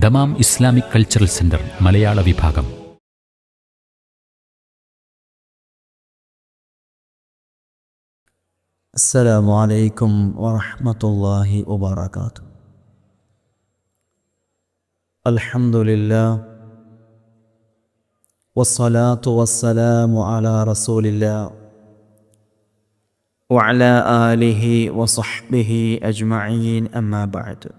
Dammam Islamic cultural centre മലയാള വിഭാഗം. അസ്സലാമു അലൈക്കും വറഹ്മത്തുള്ളാഹി വബറകാതുഹു. അൽഹംദുലില്ലാഹ് വസ്സലാത്തു വസ്സലാമു അലാ റസൂലില്ലാഹ് വഅലാ ആലിഹി വസഹ്ബിഹി അജ്മഈൻ. അമ്മാ ബഅദ്.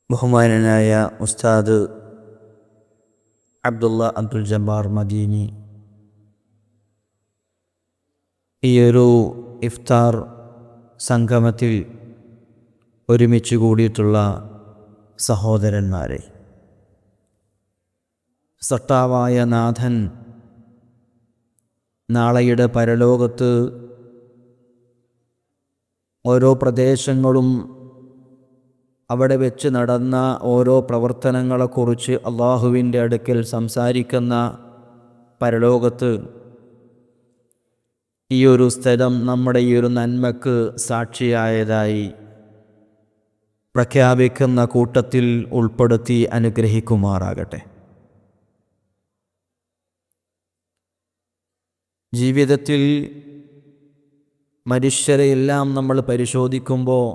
ബഹുമാനനായ ഉസ്താദ് അബ്ദുൽ ജബ്ബാർ മദീനി ഈയൊരു ഇഫ്താർ സംഗമത്തിൽ ഒരുമിച്ച് കൂടിയിട്ടുള്ള സഹോദരന്മാരെ, സട്ടാവായ നാഥൻ നാളെയുടെ പരലോകത്ത് ഓരോ പ്രദേശങ്ങളും അവിടെ വെച്ച് നടന്ന ഓരോ പ്രവർത്തനങ്ങളെക്കുറിച്ച് അള്ളാഹുവിൻ്റെ അടുക്കൽ സംസാരിക്കുന്ന പരലോകത്ത് ഈ ഒരു സ്ഥലം നമ്മുടെ ഈ ഒരു നന്മക്ക് സാക്ഷിയായതായി പ്രഖ്യാപിക്കുന്ന കൂട്ടത്തിൽ ഉൾപ്പെടുത്തി അനുഗ്രഹിക്കുമാറാകട്ടെ. ജീവിതത്തിൽ മനുഷ്യരെയെല്ലാം നമ്മൾ പരിശോധിക്കുമ്പോൾ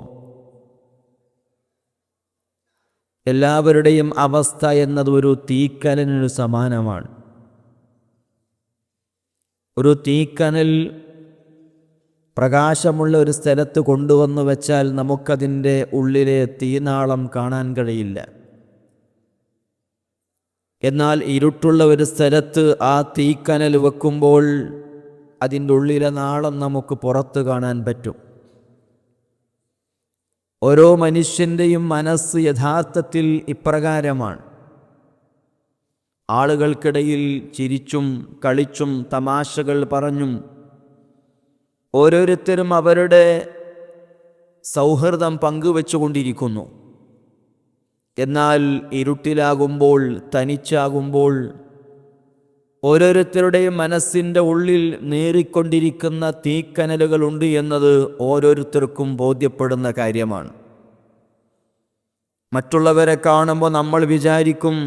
എല്ലാവരുടെയും അവസ്ഥ എന്നത് ഒരു തീക്കനലിന് സമാനമാണ്. ഒരു തീക്കനൽ പ്രകാശമുള്ള ഒരു സ്ഥലത്ത് കൊണ്ടുവന്നു വെച്ചാൽ നമുക്കതിൻ്റെ ഉള്ളിലെ തീനാളം കാണാൻ കഴിയില്ല. എന്നാൽ ഇരുട്ടുള്ള ഒരു സ്ഥലത്ത് ആ തീക്കനൽ വെക്കുമ്പോൾ അതിൻ്റെ ഉള്ളിലെ നാളം നമുക്ക് പുറത്ത് കാണാൻ പറ്റും. ഓരോ മനുഷ്യൻ്റെയും മനസ്സ് യഥാർത്ഥത്തിൽ ഇപ്രകാരമാണ്. ആളുകൾക്കിടയിൽ ചിരിച്ചും കളിച്ചും തമാശകൾ പറഞ്ഞും ഓരോരുത്തരും അവരുടെ സൗഹൃദം പങ്കുവെച്ചുകൊണ്ടിരിക്കുന്നു. എന്നാൽ ഇരുട്ടിലാകുമ്പോൾ, തനിച്ചാകുമ്പോൾ ഓരോരുത്തരുടെയും മനസ്സിൻ്റെ ഉള്ളിൽ നേറിക്കൊണ്ടിരിക്കുന്ന തീക്കനലുകളുണ്ട് എന്നത് ഓരോരുത്തർക്കും ബോധ്യപ്പെടുന്ന കാര്യമാണ്. മറ്റുള്ളവരെ കാണുമ്പോൾ നമ്മൾ വിചാരിക്കും,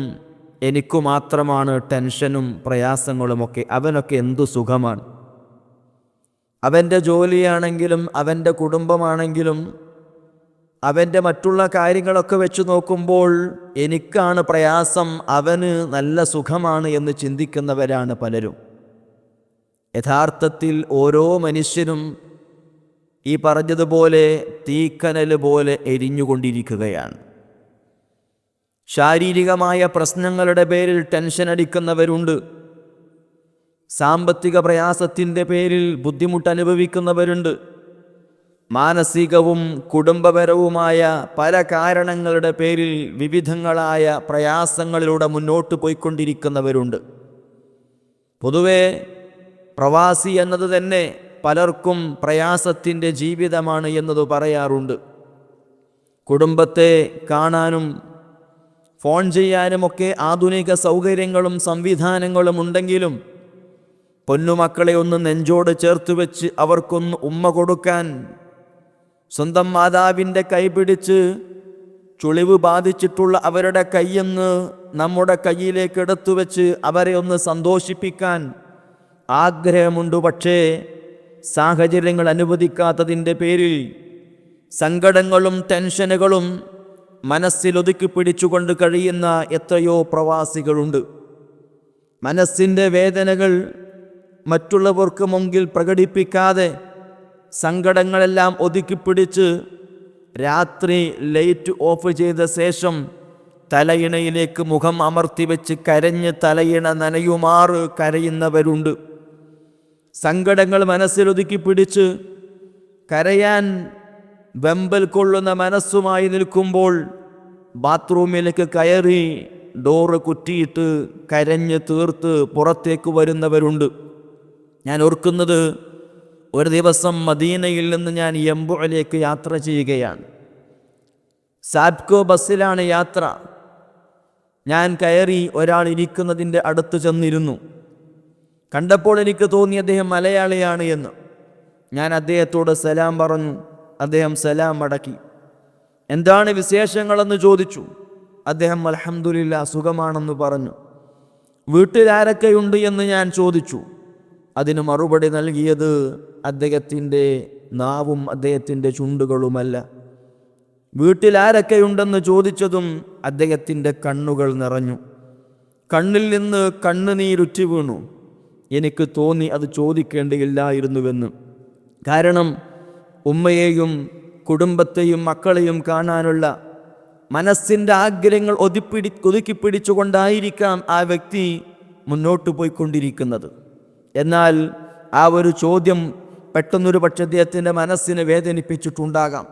എനിക്കു മാത്രമാണ് ടെൻഷനും പ്രയാസങ്ങളുമൊക്കെ, അവനൊക്കെ എന്തു സുഖമാണ്. അവൻ്റെ ജോലിയാണെങ്കിലും അവൻ്റെ കുടുംബമാണെങ്കിലും അവൻ്റെ മറ്റുള്ള കാര്യങ്ങളൊക്കെ വെച്ച് നോക്കുമ്പോൾ എനിക്കാണ് പ്രയാസം, അവന് നല്ല സുഖമാണ് എന്ന് ചിന്തിക്കുന്നവരാണ് പലരും. യഥാർത്ഥത്തിൽ ഓരോ മനുഷ്യനും ഈ പറഞ്ഞതുപോലെ തീക്കനൽ പോലെ എരിഞ്ഞുകൊണ്ടിരിക്കുകയാണ്. ശാരീരികമായ പ്രശ്നങ്ങളുടെ പേരിൽ ടെൻഷൻ അടിക്കുന്നവരുണ്ട്. സാമ്പത്തിക പ്രയാസത്തിൻ്റെ പേരിൽ ബുദ്ധിമുട്ടനുഭവിക്കുന്നവരുണ്ട്. മാനസികവും കുടുംബപരവുമായ പല കാരണങ്ങളുടെ പേരിൽ വിവിധങ്ങളായ പ്രയാസങ്ങളിലൂടെ മുന്നോട്ട് പോയിക്കൊണ്ടിരിക്കുന്നവരുണ്ട്. പൊതുവെ പ്രവാസി എന്നത് തന്നെ പലർക്കും പ്രയാസത്തിൻ്റെ ജീവിതമാണ് എന്നത് പറയാറുണ്ട്. കുടുംബത്തെ കാണാനും ഫോൺ ചെയ്യാനുമൊക്കെ ആധുനിക സൗകര്യങ്ങളും സംവിധാനങ്ങളും ഉണ്ടെങ്കിലും പൊന്നുമക്കളെ ഒന്ന് നെഞ്ചോട് ചേർത്ത് വെച്ച് അവർക്കൊന്ന് ഉമ്മ കൊടുക്കാൻ, സ്വന്തം മാതാവിൻ്റെ കൈപിടിച്ച് ചുളിവ് ബാധിച്ചിട്ടുള്ള അവരുടെ കൈയൊന്ന് നമ്മുടെ കയ്യിലേക്ക് എടുത്തു വെച്ച് അവരെ ഒന്ന് സന്തോഷിപ്പിക്കാൻ ആഗ്രഹമുണ്ട്. പക്ഷേ സാഹചര്യങ്ങൾ അനുവദിക്കാത്തതിൻ്റെ പേരിൽ സങ്കടങ്ങളും ടെൻഷനുകളും മനസ്സിലൊതുക്കി പിടിച്ചുകൊണ്ട് കഴിയുന്ന എത്രയോ പ്രവാസികളുണ്ട്. മനസ്സിൻ്റെ വേദനകൾ മറ്റുള്ളവർക്ക് മുമ്പിൽ പ്രകടിപ്പിക്കാതെ സങ്കടങ്ങളെല്ലാം ഒതുക്കിപ്പിടിച്ച് രാത്രി ലൈറ്റ് ഓഫ് ചെയ്ത ശേഷം തലയിണയിലേക്ക് മുഖം അമർത്തി വെച്ച് കരഞ്ഞ് തലയിണ നനയുമാറ് കരയുന്നവരുണ്ട്. സങ്കടങ്ങൾ മനസ്സിലൊതുക്കി പിടിച്ച് കരയാൻ വെമ്പൽ കൊള്ളുന്ന മനസ്സുമായി നിൽക്കുമ്പോൾ ബാത്റൂമിലേക്ക് കയറി ഡോറ് കുറ്റിയിട്ട് കരഞ്ഞ് തീർത്ത് പുറത്തേക്ക് വരുന്നവരുണ്ട്. ഞാൻ ഓർക്കുന്നത്, ഒരു ദിവസം മദീനയിൽ നിന്ന് ഞാൻ യംബുഇലേക്ക് യാത്ര ചെയ്യുകയാണ്. സാബ്കോ ബസ്സിലാണ് യാത്ര. ഞാൻ കയറി ഒരാൾ ഇരിക്കുന്നതിൻ്റെ അടുത്ത് ചെന്നിരുന്നു. കണ്ടപ്പോൾ എനിക്ക് തോന്നി അദ്ദേഹം മലയാളിയാണ് എന്ന്. ഞാൻ അദ്ദേഹത്തോട് സലാം പറഞ്ഞു. അദ്ദേഹം സലാം മടക്കി. എന്താണ് വിശേഷങ്ങളെന്ന് ചോദിച്ചു. അദ്ദേഹം അൽഹംദുലില്ലാ സുഖമാണെന്ന് പറഞ്ഞു. വീട്ടിലാരൊക്കെയുണ്ട് എന്ന് ഞാൻ ചോദിച്ചു. അതിന് മറുപടി നൽകിയത് അദ്ദേഹത്തിൻ്റെ നാവും അദ്ദേഹത്തിൻ്റെ ചുണ്ടുകളുമല്ല. വീട്ടിലാരൊക്കെയുണ്ടെന്ന് ചോദിച്ചതും അദ്ദേഹത്തിൻ്റെ കണ്ണുകൾ നിറഞ്ഞു. കണ്ണിൽ നിന്ന് കണ്ണുനീരുറ്റി വീണു. എനിക്ക് തോന്നി അത് ചോദിക്കേണ്ടിയില്ലായിരുന്നുവെന്ന്. കാരണം ഉമ്മയെയും കുടുംബത്തെയും മക്കളെയും കാണാനുള്ള മനസ്സിൻ്റെ ആഗ്രഹങ്ങൾ ഒതുക്കിപ്പിടിച്ചുകൊണ്ടായിരിക്കാം ആ വ്യക്തി മുന്നോട്ട് പോയിക്കൊണ്ടിരിക്കുന്നത്. എന്നാൽ ആ ഒരു ചോദ്യം പെട്ടെന്നൊരു പക്ഷേ അദ്ദേഹത്തിൻ്റെ മനസ്സിനെ വേദനിപ്പിച്ചിട്ടുണ്ടാകാം.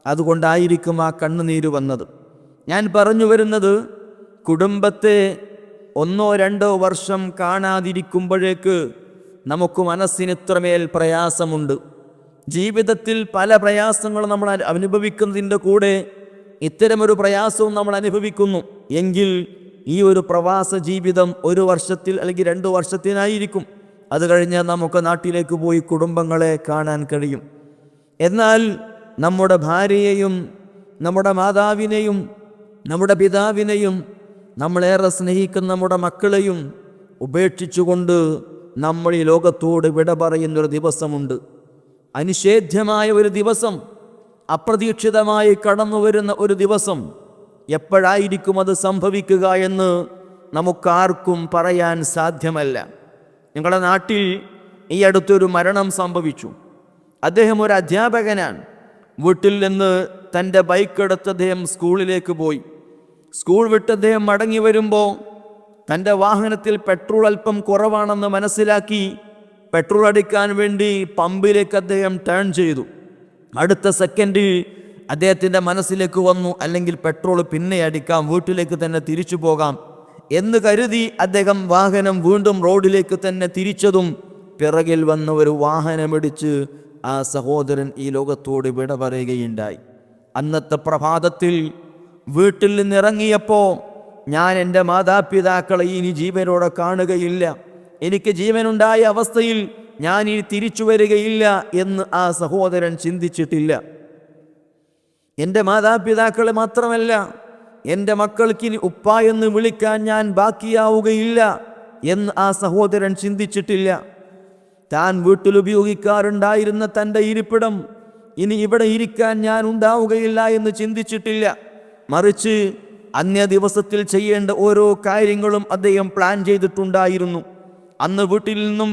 അതുകൊണ്ടായിരിക്കും ആ കണ്ണുനീര് വന്നത്. ഞാൻ പറഞ്ഞു വരുന്നത്, കുടുംബത്തെ 1-2 വർഷം കാണാതിരിക്കുമ്പോഴേക്ക് നമുക്ക് മനസ്സിന് ഇത്രമേൽ പ്രയാസമുണ്ട്. ജീവിതത്തിൽ പല പ്രയാസങ്ങളും നമ്മൾ അനുഭവിക്കുന്നതിൻ്റെ കൂടെ ഇത്തരമൊരു പ്രയാസവും നമ്മൾ അനുഭവിക്കുന്നു എങ്കിൽ ഈ ഒരു പ്രവാസ ജീവിതം 1 വർഷത്തിൽ അല്ലെങ്കിൽ 2 വർഷത്തിനായിരിക്കും. അത് കഴിഞ്ഞാൽ നമുക്ക് നാട്ടിലേക്ക് പോയി കുടുംബങ്ങളെ കാണാൻ കഴിയും. എന്നാൽ നമ്മുടെ ഭാര്യയെയും നമ്മുടെ മാതാവിനെയും നമ്മുടെ പിതാവിനെയും നമ്മളേറെ സ്നേഹിക്കുന്ന നമ്മുടെ മക്കളെയും ഉപേക്ഷിച്ചുകൊണ്ട് നമ്മൾ ഈ ലോകത്തോട് വിട പറയുന്നൊരു ദിവസമുണ്ട്. അനിഷേധ്യമായ ഒരു ദിവസം, അപ്രതീക്ഷിതമായി കടന്നു വരുന്ന ഒരു ദിവസം. എപ്പോഴായിരിക്കും അത് സംഭവിക്കുക എന്ന് നമുക്കാർക്കും പറയാൻ സാധ്യമല്ല. ഞങ്ങളുടെ നാട്ടിൽ ഈ അടുത്തൊരു മരണം സംഭവിച്ചു. അദ്ദേഹം ഒരു അധ്യാപകനാണ്. വീട്ടിൽ നിന്ന് തൻ്റെ ബൈക്കെടുത്ത് അദ്ദേഹം സ്കൂളിലേക്ക് പോയി. സ്കൂൾ വിട്ട് അദ്ദേഹം മടങ്ങി വരുമ്പോൾ തൻ്റെ വാഹനത്തിൽ പെട്രോൾ അല്പം കുറവാണെന്ന് മനസ്സിലാക്കി പെട്രോൾ അടിക്കാൻ വേണ്ടി പമ്പിലേക്ക് അദ്ദേഹം ടേൺ ചെയ്തു. അടുത്ത സെക്കൻഡിൽ അദ്ദേഹത്തിൻ്റെ മനസ്സിലേക്ക് വന്നു, അല്ലെങ്കിൽ പെട്രോൾ പിന്നെ അടിക്കാം, വീട്ടിലേക്ക് തന്നെ തിരിച്ചു പോകാം എന്ന് കരുതി അദ്ദേഹം വാഹനം വീണ്ടും റോഡിലേക്ക് തന്നെ തിരിച്ചതും പിറകിൽ വന്ന ഒരു വാഹനമിടിച്ച് ആ സഹോദരൻ ഈ ലോകത്തോട് വിട പറയുകയുണ്ടായി. അന്നത്തെ പ്രഭാതത്തിൽ വീട്ടിൽ നിന്നിറങ്ങിയപ്പോൾ ഞാൻ എൻ്റെ മാതാപിതാക്കളെ ഇനി ജീവനോടെ കാണുകയില്ല, എനിക്ക് ജീവനുണ്ടായ അവസ്ഥയിൽ ഞാൻ ഇനി തിരിച്ചു വരികയില്ല എന്ന് ആ സഹോദരൻ ചിന്തിച്ചിട്ടില്ല. എൻ്റെ മാതാപിതാക്കളെ മാത്രമല്ല, എൻ്റെ മക്കൾക്കിനി ഉപ്പ എന്ന് വിളിക്കാൻ ഞാൻ ബാക്കിയാവുകയില്ല എന്ന് ആ സഹോദരൻ ചിന്തിച്ചിട്ടില്ല. താൻ വീട്ടിൽ ഉപയോഗിക്കാറുണ്ടായിരുന്ന തൻ്റെ ഇരിപ്പിടം ഇനി ഇവിടെ ഇരിക്കാൻ ഞാൻ ഉണ്ടാവുകയില്ല എന്ന് ചിന്തിച്ചിട്ടില്ല. മറിച്ച് അന്യ ദിവസത്തിൽ ചെയ്യേണ്ട ഓരോ കാര്യങ്ങളും അദ്ദേഹം പ്ലാൻ ചെയ്തിട്ടുണ്ടായിരുന്നു. അന്ന് വീട്ടിൽ നിന്നും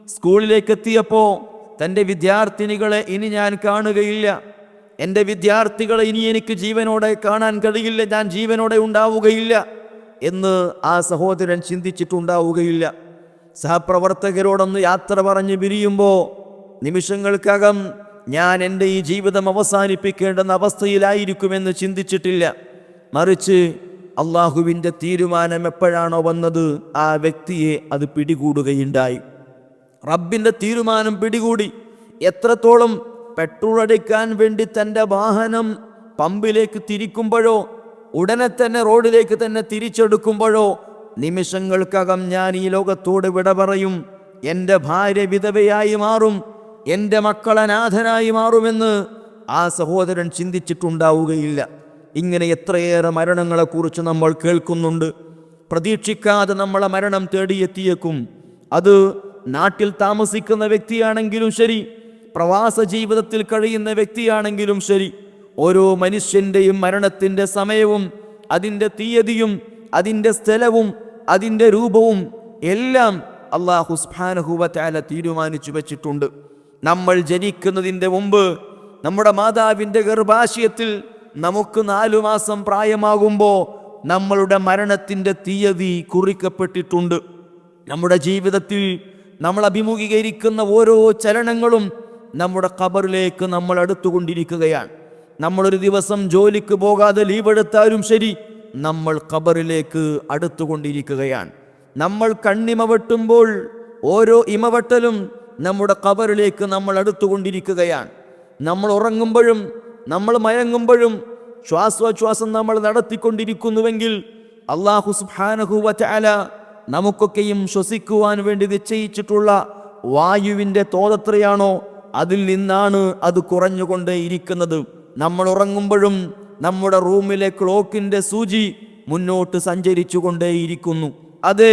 സ്കൂളിലേക്ക് എത്തിയപ്പോൾ തൻ്റെ വിദ്യാർത്ഥിനികളെ ഇനി ഞാൻ കാണുകയില്ല, എൻ്റെ വിദ്യാർത്ഥികളെ ഇനി എനിക്ക് ജീവനോടെ കാണാൻ കഴിയില്ല, ഞാൻ ജീവനോടെ ഉണ്ടാവുകയില്ല എന്ന് ആ സഹോദരൻ ചിന്തിച്ചിട്ടുണ്ടാവുകയില്ല. സഹപ്രവർത്തകരോടൊന്ന് യാത്ര പറഞ്ഞ് പിരിയുമ്പോൾ നിമിഷങ്ങൾക്കകം ഞാൻ എൻ്റെ ഈ ജീവിതം അവസാനിപ്പിക്കേണ്ടെന്ന അവസ്ഥയിലായിരിക്കുമെന്ന് ചിന്തിച്ചിട്ടില്ല. മറിച്ച് അള്ളാഹുവിൻ്റെ തീരുമാനം എപ്പോഴാണോ വന്നത് ആ വ്യക്തിയെ അത് പിടികൂടുകയുണ്ടായി. റബ്ബിൻ്റെ തീരുമാനം പിടികൂടി. എത്രത്തോളം പെട്രോൾ അടിക്കാൻ വേണ്ടി തൻ്റെ വാഹനം പമ്പിലേക്ക് തിരിക്കുമ്പോഴോ ഉടനെ തന്നെ റോഡിലേക്ക് തന്നെ തിരിച്ചെടുക്കുമ്പോഴോ നിമിഷങ്ങൾക്കകം ഞാൻ ഈ ലോകത്തോട് വിട പറയും, എൻ്റെ ഭാര്യ വിധവയായി മാറും, എൻ്റെ മക്കൾ അനാഥനായി മാറുമെന്ന് ആ സഹോദരൻ ചിന്തിച്ചിട്ടുണ്ടാവുകയില്ല. ഇങ്ങനെ എത്രയേറെ മരണങ്ങളെക്കുറിച്ച് നമ്മൾ കേൾക്കുന്നുണ്ട്. പ്രതീക്ഷിക്കാതെ നമ്മളെ മരണം തേടിയെത്തിയേക്കും. അത് നാട്ടിൽ താമസിക്കുന്ന വ്യക്തിയാണെങ്കിലും ശരി, പ്രവാസ ജീവിതത്തിൽ കഴിയുന്ന വ്യക്തിയാണെങ്കിലും ശരി, ഓരോ മനുഷ്യൻ്റെയും മരണത്തിൻ്റെ സമയവും അതിൻ്റെ തീയതിയും അതിൻ്റെ സ്ഥലവും അതിൻ്റെ രൂപവും എല്ലാം അല്ലാഹു സുബ്ഹാനഹു വ തആല തീരുമാനിച്ചു വെച്ചിട്ടുണ്ട്. നമ്മൾ ജനിക്കുന്നതിൻ്റെ മുമ്പ് നമ്മുടെ മാതാവിൻ്റെ ഗർഭാശയത്തിൽ നമുക്ക് 4 മാസം പ്രായമാകുമ്പോൾ നമ്മളുടെ മരണത്തിൻ്റെ തീയതി കുറിക്കപ്പെട്ടിട്ടുണ്ട്. നമ്മുടെ ജീവിതത്തിൽ നമ്മൾ അഭിമുഖീകരിക്കുന്ന ഓരോ ചലനങ്ങളും നമ്മുടെ ഖബറിലേക്ക് നമ്മൾ അടുത്തുകൊണ്ടിരിക്കുകയാണ്. നമ്മളൊരു ദിവസം ജോലിക്ക് പോകാതെ ലീവ് എടുത്താലും ശരി, നമ്മൾ ഖബറിലേക്ക് അടുത്തുകൊണ്ടിരിക്കുകയാണ്. നമ്മൾ കണ്ണിമ വെട്ടുമ്പോൾ ഓരോ ഇമവെട്ടലും നമ്മുടെ ഖബറിലേക്ക് നമ്മൾ അടുത്തുകൊണ്ടിരിക്കുകയാണ്. നമ്മൾ ഉറങ്ങുമ്പോഴും നമ്മൾ മയങ്ങുമ്പോഴും ശ്വാസോച്ഛ്വാസം നമ്മൾ നടത്തിക്കൊണ്ടിരിക്കുന്നുവെങ്കിൽ അല്ലാഹു സുബ്ഹാനഹു വ തആല നമുക്കൊക്കെയും ശ്വസിക്കുവാൻ വേണ്ടി നിശ്ചയിച്ചിട്ടുള്ള വായുവിൻ്റെ തോതെത്രയാണോ അതിൽ നിന്നാണ് അത് കുറഞ്ഞുകൊണ്ടേയിരിക്കുന്നത്. നമ്മൾ ഉറങ്ങുമ്പോഴും നമ്മുടെ റൂമിലെ ക്ലോക്കിന്റെ സൂചി മുന്നോട്ട് സഞ്ചരിച്ചു കൊണ്ടേയിരിക്കുന്നു. അത്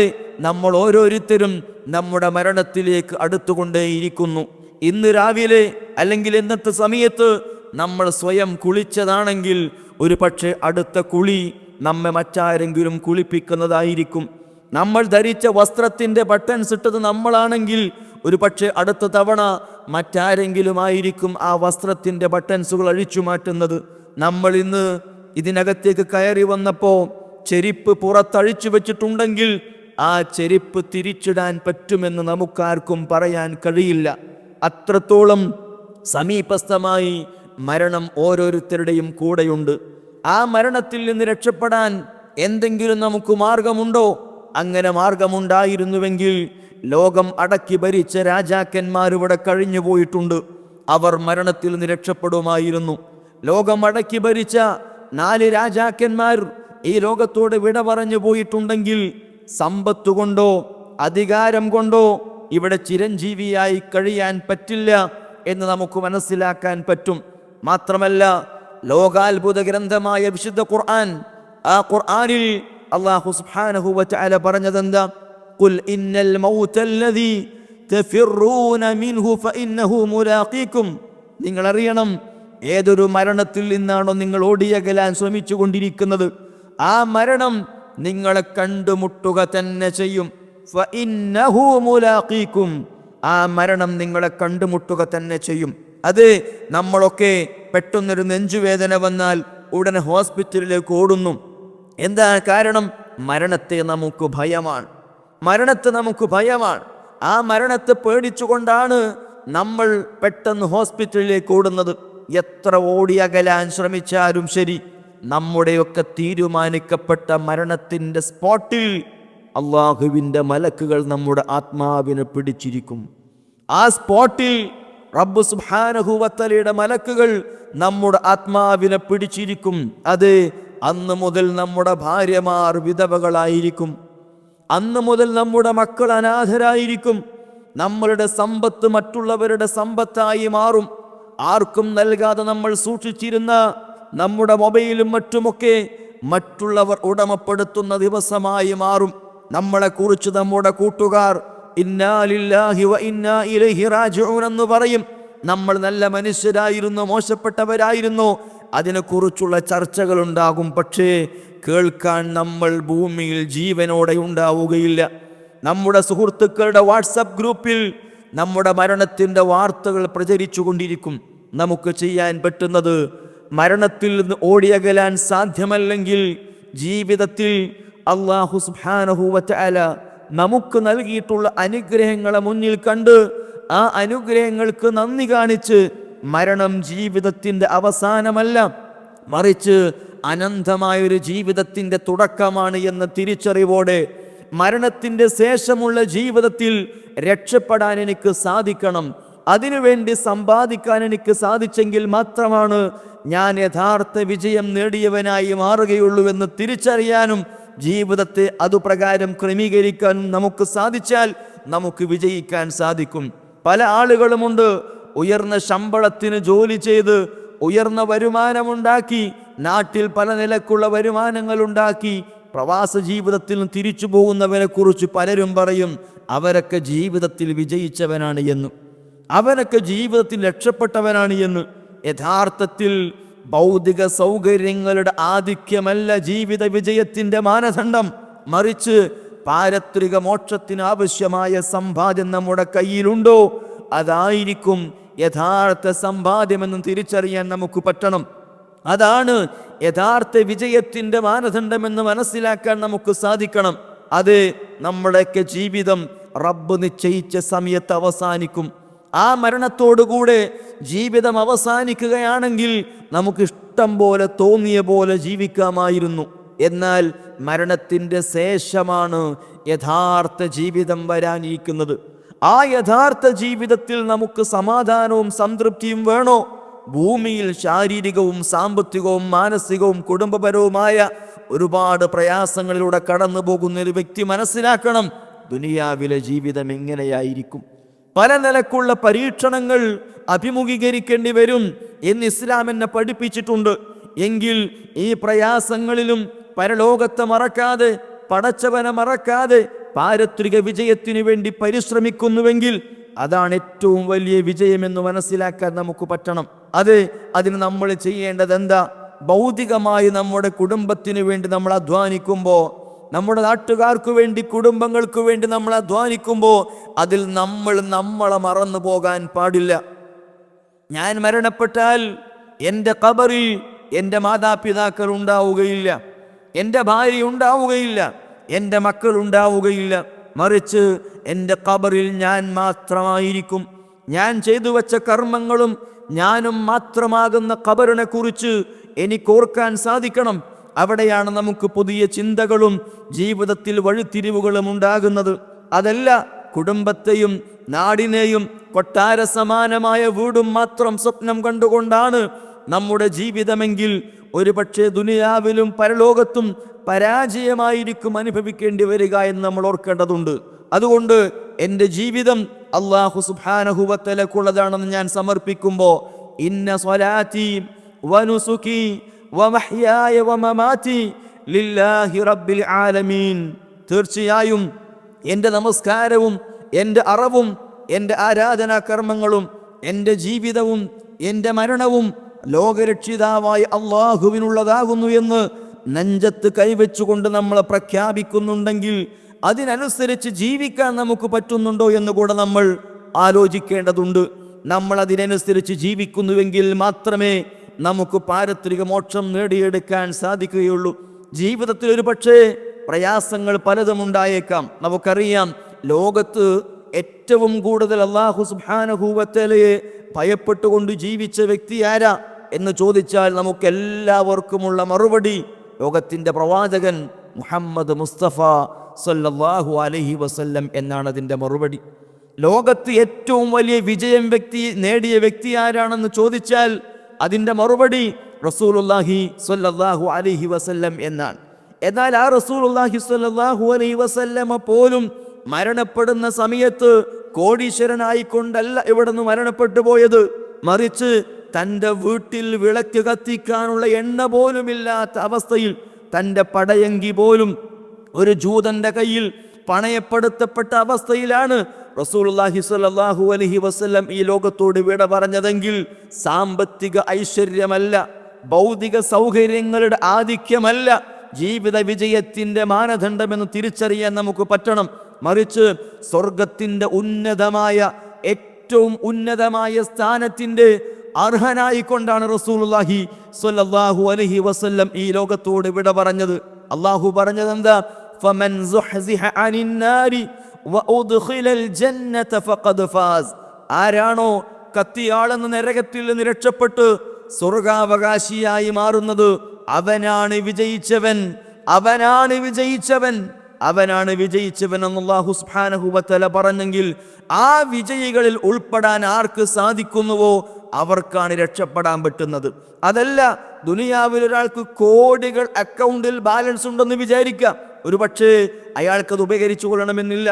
നമ്മൾ ഓരോരുത്തരും നമ്മുടെ മരണത്തിലേക്ക് അടുത്തുകൊണ്ടേയിരിക്കുന്നു. ഇന്ന് രാവിലെ അല്ലെങ്കിൽ ഇന്നത്തെ സമയത്ത് നമ്മൾ സ്വയം കുളിച്ചതാണെങ്കിൽ ഒരു പക്ഷേ അടുത്ത കുളി നമ്മെ മറ്റാരെങ്കിലും കുളിപ്പിക്കുന്നതായിരിക്കും. നമ്മൾ ധരിച്ച വസ്ത്രത്തിന്റെ ബട്ടൺസ് ഇട്ടത് നമ്മളാണെങ്കിൽ ഒരു പക്ഷേ അടുത്ത തവണ മറ്റാരെങ്കിലും ആയിരിക്കും ആ വസ്ത്രത്തിന്റെ ബട്ടൺസുകൾ അഴിച്ചു മാറ്റുന്നത്. നമ്മൾ ഇന്ന് ഇതിനകത്തേക്ക് കയറി വന്നപ്പോൾ ചെരിപ്പ് പുറത്തഴിച്ചു വെച്ചിട്ടുണ്ടെങ്കിൽ ആ ചെരിപ്പ് തിരിച്ചിടാൻ പറ്റുമെന്ന് നമുക്കാർക്കും പറയാൻ കഴിയില്ല. അത്രത്തോളം സമീപസ്ഥമായി മരണം ഓരോരുത്തരുടെയും കൂടെയുണ്ട്. ആ മരണത്തിൽ നിന്ന് രക്ഷപ്പെടാൻ എന്തെങ്കിലും നമുക്ക് മാർഗമുണ്ടോ? അങ്ങനെ മാർഗമുണ്ടായിരുന്നുവെങ്കിൽ ലോകം അടക്കി ഭരിച്ച രാജാക്കന്മാരിവിടെ കഴിഞ്ഞു പോയിട്ടുണ്ട്. അവർ മരണത്തിൽ നിന്ന് രക്ഷപ്പെടുമായിരുന്നു. ലോകം അടക്കി ഭരിച്ച 4 രാജാക്കന്മാർ ഈ ലോകത്തോട് വിട പറഞ്ഞു പോയിട്ടുണ്ടെങ്കിൽ സമ്പത്ത് കൊണ്ടോ അധികാരം കൊണ്ടോ ഇവിടെ ചിരഞ്ജീവിയായി കഴിയാൻ പറ്റില്ല എന്ന് നമുക്ക് മനസ്സിലാക്കാൻ പറ്റും. മാത്രമല്ല, ലോകാത്ഭുത ഗ്രന്ഥമായ വിശുദ്ധ ഖുർആൻ, ആ ഖുർആനിൽ അല്ലാഹു സുബ്ഹാനഹു വ തആല പറഞ്ഞതെന്താ? ഖുൽ ഇന്നൽ മൗതല്ലദീ തഫിറൂന മിൻഹു ഫഇന്നഹു മുലാഖീകും. നിങ്ങൾ അറിയണം, ഏതൊരു മരണത്തിൽ നിന്നാണോ നിങ്ങൾ ഓടിയകലാൻ ശ്രമിച്ചു കൊണ്ടിരിക്കുന്നത്, ആ മരണം നിങ്ങളെ കണ്ടുമുട്ടുക തന്നെ ചെയ്യും. ഫഇന്നഹു മുലാഖീകും. ആ മരണം നിങ്ങളെ കണ്ടുമുട്ടുക തന്നെ ചെയ്യും. അത് നമ്മളൊക്കെ പെട്ടെന്നൊരു നെഞ്ചുവേദന വന്നാൽ ഉടനെ ഹോസ്പിറ്റലിലേക്ക് ഓടുന്നു. എന്താ കാരണം? മരണത്തെ നമുക്ക് ഭയമാണ്. മരണത്തെ നമുക്ക് ഭയമാണ്. ആ മരണത്തെ പേടിച്ചുകൊണ്ടാണ് നമ്മൾ പെട്ടെന്ന് ഹോസ്പിറ്റലിലേക്ക് ഓടുന്നത്. എത്ര ഓടിയകലാൻ ശ്രമിച്ചാലും ശരി, നമ്മുടെയൊക്കെ തീരുമാനിക്കപ്പെട്ട മരണത്തിൻ്റെ സ്പോട്ടിൽ അള്ളാഹുവിൻ്റെ മലക്കുകൾ നമ്മുടെ ആത്മാവിനെ പിടിച്ചിരിക്കും. ആ സ്പോട്ടിൽ റബ്ബ് സുബ്ഹാനഹു വ തആലയുടെ മലക്കുകൾ നമ്മുടെ ആത്മാവിനെ പിടിച്ചിരിക്കും. അത് അന്ന് മുതൽ നമ്മുടെ ഭാര്യമാർ വിധവകളായിരിക്കും. അന്ന് മുതൽ നമ്മുടെ മക്കൾ അനാഥരായിരിക്കും. നമ്മളുടെ സമ്പത്ത് മറ്റുള്ളവരുടെ സമ്പത്തായി മാറും. ആർക്കും നൽകാതെ നമ്മൾ സൂക്ഷിച്ചിരുന്ന നമ്മുടെ മൊബൈലും മറ്റുമൊക്കെ മറ്റുള്ളവർ ഉടമപ്പെടുത്തുന്ന ദിവസമായി മാറും. നമ്മളെക്കുറിച്ച് നമ്മുടെ കൂട്ടുകാർ ഇന്നാ ലില്ലാഹി വ ഇന്നാ ഇലൈഹി റാജിഊൻ എന്ന് പറയും. നമ്മൾ നല്ല മനുഷ്യരായിരുന്നു, മോശപ്പെട്ടവരായിരുന്നു, അതിനെക്കുറിച്ചുള്ള ചർച്ചകൾ ഉണ്ടാകും. പക്ഷേ കേൾക്കാൻ നമ്മൾ ഭൂമിയിൽ ജീവനോടെ ഉണ്ടാവുകയില്ല. നമ്മുടെ സുഹൃത്തുക്കളുടെ വാട്സപ്പ് ഗ്രൂപ്പിൽ നമ്മുടെ മരണത്തിൻ്റെ വാർത്തകൾ പ്രചരിച്ചു കൊണ്ടിരിക്കും. നമുക്ക് ചെയ്യാൻ പറ്റുന്നത്, മരണത്തിൽ നിന്ന് ഓടിയകലാൻ സാധ്യമല്ലെങ്കിൽ ജീവിതത്തിൽ അല്ലാഹു സുബ്ഹാനഹു വ തആല നമുക്ക് നൽകിയിട്ടുള്ള അനുഗ്രഹങ്ങളെ മുന്നിൽ കണ്ട് ആ അനുഗ്രഹങ്ങൾക്ക് നന്ദി കാണിച്ച് മരണം ജീവിതത്തിൻ്റെ അവസാനമല്ല, മറിച്ച് അനന്തമായൊരു ജീവിതത്തിൻ്റെ തുടക്കമാണ് എന്ന തിരിച്ചറിവോടെ മരണത്തിൻ്റെ ശേഷമുള്ള ജീവിതത്തിൽ രക്ഷപ്പെടാൻ എനിക്ക് സാധിക്കണം. അതിനുവേണ്ടി സമ്പാദിക്കാൻ എനിക്ക് സാധിച്ചെങ്കിൽ മാത്രമാണ് ഞാൻ യഥാർത്ഥ വിജയം നേടിയവനായി മാറുകയുള്ളൂ എന്ന് തിരിച്ചറിയാനും ജീവിതത്തെ അതുപ്രകാരം ക്രമീകരിക്കാനും നമുക്ക് സാധിച്ചാൽ നമുക്ക് വിജയിക്കാൻ സാധിക്കും. പല ആളുകളുമുണ്ട്, ഉയർന്ന ശമ്പളത്തിന് ജോലി ചെയ്ത് ഉയർന്ന വരുമാനമുണ്ടാക്കി, നാട്ടിൽ പല നിലക്കുള്ള വരുമാനങ്ങൾ ഉണ്ടാക്കി പ്രവാസ ജീവിതത്തിൽ തിരിച്ചു പോകുന്നവരെ കുറിച്ച് പലരും പറയും അവരൊക്കെ ജീവിതത്തിൽ വിജയിച്ചവനാണ് എന്ന്, അവനൊക്കെ ജീവിതത്തിൽ രക്ഷപ്പെട്ടവനാണ് എന്ന്. യഥാർത്ഥത്തിൽ ഭൗതിക സൗകര്യങ്ങളുടെ ആധിക്യമല്ല ജീവിത വിജയത്തിൻ്റെ മാനദണ്ഡം, മറിച്ച് പാരത്രിക മോക്ഷത്തിന് ആവശ്യമായ സമ്പാദ്യം നമ്മുടെ കയ്യിലുണ്ടോ, അതായിരിക്കും യഥാർത്ഥ സമ്പാദ്യമെന്ന് തിരിച്ചറിയാൻ നമുക്ക് പറ്റണം. അതാണ് യഥാർത്ഥ വിജയത്തിൻ്റെ മാനദണ്ഡമെന്ന് മനസ്സിലാക്കാൻ നമുക്ക് സാധിക്കണം. അത് നമ്മുടെയൊക്കെ ജീവിതം റബ്ബ് നിശ്ചയിച്ച സമയത്ത് അവസാനിക്കും. ആ മരണത്തോടുകൂടെ ജീവിതം അവസാനിക്കുകയാണെങ്കിൽ നമുക്ക് ഇഷ്ടം പോലെ തോന്നിയ പോലെ ജീവിക്കാമായിരുന്നു. എന്നാൽ മരണത്തിൻ്റെ ശേഷമാണ് യഥാർത്ഥ ജീവിതം വരാനിരിക്കുന്നത്. ആ യഥാർത്ഥ ജീവിതത്തിൽ നമുക്ക് സമാധാനവും സംതൃപ്തിയും വേണോ? ഭൂമിയിൽ ശാരീരികവും സാമ്പത്തികവും മാനസികവും കുടുംബപരവുമായ ഒരുപാട് പ്രയാസങ്ങളിലൂടെ കടന്നു പോകുന്ന ഒരു വ്യക്തി മനസ്സിലാക്കണം, ദുനിയാവിലെ ജീവിതം എങ്ങനെയായിരിക്കും. പല നിലക്കുള്ള പരീക്ഷണങ്ങൾ അഭിമുഖീകരിക്കേണ്ടി വരും എന്ന് ഇസ്ലാം എന്നെ പഠിപ്പിച്ചിട്ടുണ്ട്. എങ്കിൽ ഈ പ്രയാസങ്ങളിലും പരലോകത്തെ മറക്കാതെ, പടച്ചവനെ മറക്കാതെ പാരത്രിക വിജയത്തിനു വേണ്ടി പരിശ്രമിക്കുന്നുവെങ്കിൽ അതാണ് ഏറ്റവും വലിയ വിജയമെന്ന് മനസ്സിലാക്കാൻ നമുക്ക് പറ്റണം. അതിന് നമ്മൾ ചെയ്യേണ്ടത് എന്താ? ഭൗതികമായി നമ്മുടെ കുടുംബത്തിന് വേണ്ടി നമ്മൾ അധ്വാനിക്കുമ്പോൾ, നമ്മുടെ നാട്ടുകാർക്ക് വേണ്ടി, കുടുംബങ്ങൾക്ക് വേണ്ടി നമ്മൾ അധ്വാനിക്കുമ്പോൾ അതിൽ നമ്മളെ മറന്നു പോകാൻ പാടില്ല. ഞാൻ മരണപ്പെട്ടാൽ എൻ്റെ ഖബറിൽ എൻ്റെ മാതാപിതാക്കൾ ഉണ്ടാവുകയില്ല, എൻ്റെ ഭാര്യ ഉണ്ടാവുകയില്ല, എൻ്റെ മക്കൾ ഉണ്ടാവുകയില്ല. മറിച്ച് എൻ്റെ ഖബറിൽ ഞാൻ മാത്രമായിരിക്കും. ഞാൻ ചെയ്തു വച്ച കർമ്മങ്ങളും ഞാനും മാത്രമാകുന്ന ഖബറിനെ കുറിച്ച് എനിക്ക് ഓർക്കാൻ സാധിക്കണം. അവിടെയാണ് നമുക്ക് പുതിയ ചിന്തകളും ജീവിതത്തിൽ വഴിത്തിരിവുകളും ഉണ്ടാകുന്നത്. അതല്ല കുടുംബത്തെയും നാടിനെയും കൊട്ടാര സമാനമായ വീടും മാത്രം സ്വപ്നം കണ്ടുകൊണ്ടാണ് നമ്മുടെ ജീവിതമെങ്കിൽ ഒരുപക്ഷെ ദുനിയാവിലും പരലോകത്തും പരാജയമായിരിക്കും അനുഭവിക്കേണ്ടി വരിക എന്ന് നമ്മൾ ഓർക്കേണ്ടതുണ്ട്. അതുകൊണ്ട് എൻ്റെ ജീവിതം അല്ലാഹു സുബ്ഹാനഹു വ തആലക്കുള്ളതാണെന്ന് ഞാൻ സമർപ്പിക്കുമ്പോൾ ഇന്ന സ്വലാത്തി വനുസുകി വമഹ്യായ വമമാതി ലില്ലാഹി റബ്ബിൽ ആലമീൻ, തീർച്ചയായും എൻ്റെ നമസ്കാരവും എൻ്റെ അറവും എൻ്റെ ആരാധനാ കർമ്മങ്ങളും എൻ്റെ ജീവിതവും എൻ്റെ മരണവും ലോകരക്ഷിതാവായ അള്ളാഹുവിനുള്ളതാകുന്നു എന്ന് നെഞ്ചത്ത് കൈവച്ചുകൊണ്ട് നമ്മൾ പ്രഖ്യാപിക്കുന്നുണ്ടെങ്കിൽ അതിനനുസരിച്ച് ജീവിക്കാൻ നമുക്ക് പറ്റുന്നുണ്ടോ എന്ന് കൂടെ നമ്മൾ ആലോചിക്കേണ്ടതുണ്ട്. നമ്മൾ അതിനനുസരിച്ച് ജീവിക്കുന്നുവെങ്കിൽ മാത്രമേ നമുക്ക് പാരത്രിക മോക്ഷം നേടിയെടുക്കാൻ സാധിക്കുകയുള്ളൂ. ജീവിതത്തിൽ ഒരു പക്ഷേ പ്രയാസങ്ങൾ പലതും ഉണ്ടായേക്കാം. നമുക്കറിയാം, ലോകത്ത് ഏറ്റവും കൂടുതൽ അല്ലാഹു സുബ്ഹാനഹു വ തആലയെ ഭയപ്പെട്ടുകൊണ്ട് ജീവിച്ച വ്യക്തി ആരാ എന്ന് ചോദിച്ചാൽ നമുക്കെല്ലാവർക്കുമുള്ള മറുപടി ലോകത്തിൻ്റെ പ്രവാചകൻ മുഹമ്മദ് മുസ്തഫ സല്ലല്ലാഹു അലൈഹി വസല്ലം എന്നാണ് അതിൻ്റെ മറുപടി. ലോകത്ത് ഏറ്റവും വലിയ വിജയം നേടിയ വ്യക്തി ആരാണെന്ന് ചോദിച്ചാൽ അതിൻ്റെ മറുപടി റസൂലുള്ളാഹി സ്വല്ലല്ലാഹു അലൈഹി വസല്ലം എന്നാണ്. എന്നാൽ ആ റസൂലുള്ളാഹി സ്വല്ലല്ലാഹു അലൈഹി വസല്ലമ പോലും മരണപ്പെടുന്ന സമയത്ത് കോടീശ്വരനായിക്കൊണ്ടല്ല ഇവിടുന്ന് മരണപ്പെട്ടു പോയത്. മറിച്ച് തൻ്റെ വീട്ടിൽ വിളക്ക് കത്തിക്കാനുള്ള എണ്ണ പോലുമില്ലാത്ത അവസ്ഥയിൽ തൻ്റെ പടയങ്കി പോലും ഒരു ജൂതന്റെ കയ്യിൽ പണയപ്പെടുത്തപ്പെട്ട അവസ്ഥയിലാണ് റസൂലുള്ളാഹി സ്വല്ലല്ലാഹു അലൈഹി വസല്ലം ഈ ലോകത്തോട് വിട പറഞ്ഞതെങ്കിൽ സാമ്പത്തിക ഐശ്വര്യമല്ല, ഭൗതിക സൗകര്യങ്ങളുടെ ആധിക്യമല്ല ജീവിത വിജയത്തിൻ്റെ മാനദണ്ഡമെന്ന് തിരിച്ചറിയാൻ നമുക്ക് പറ്റണം. മറിച്ച് സ്വർഗത്തിൻ്റെ ഏറ്റവും ഉന്നതമായ സ്ഥാനത്തിൻ്റെ അർഹനായിക്കൊണ്ടാണ് റസൂലുള്ളാഹി സ്വല്ലല്ലാഹു അലൈഹി വസല്ലം ഈ ലോകത്തോട് വിട പറഞ്ഞത്. അള്ളാഹു പറഞ്ഞത് എന്താ? ഫമൻ സുഹ്സിഹ അനിൻ നാരി വഉദ്ഖിലൽ ജന്നത ഫഖദ് ഫാസ്. ആരാണോ കത്തിയാളെന്ന നരകത്തിൽ നിന്ന് രക്ഷപ്പെട്ട് സ്വർഗാവകാശിയായി മാറുന്നത് അവനാണ് വിജയിച്ചവൻ, അവനാണ് വിജയിച്ചവൻ, അവനാണ് വിജയിച്ചവൻ എന്ന് അല്ലാഹു സുബ്ഹാനഹു വ തആല പറഞ്ഞെങ്കിൽ ആ വിജയികളിൽ ഉൾപ്പെടാൻ ആർക്ക് സാധിക്കുന്നുവോ അവർക്കാണ് രക്ഷപ്പെടാൻ പറ്റുന്നത്. അതല്ല ദുനിയാവിൽ ഒരാൾക്ക് കോടികൾ അക്കൗണ്ടിൽ ബാലൻസ് ഉണ്ടെന്ന് വിചാരിക്കാം, ഒരു പക്ഷേ അയാൾക്കത് ഉപകരിച്ചു കൊള്ളണമെന്നില്ല.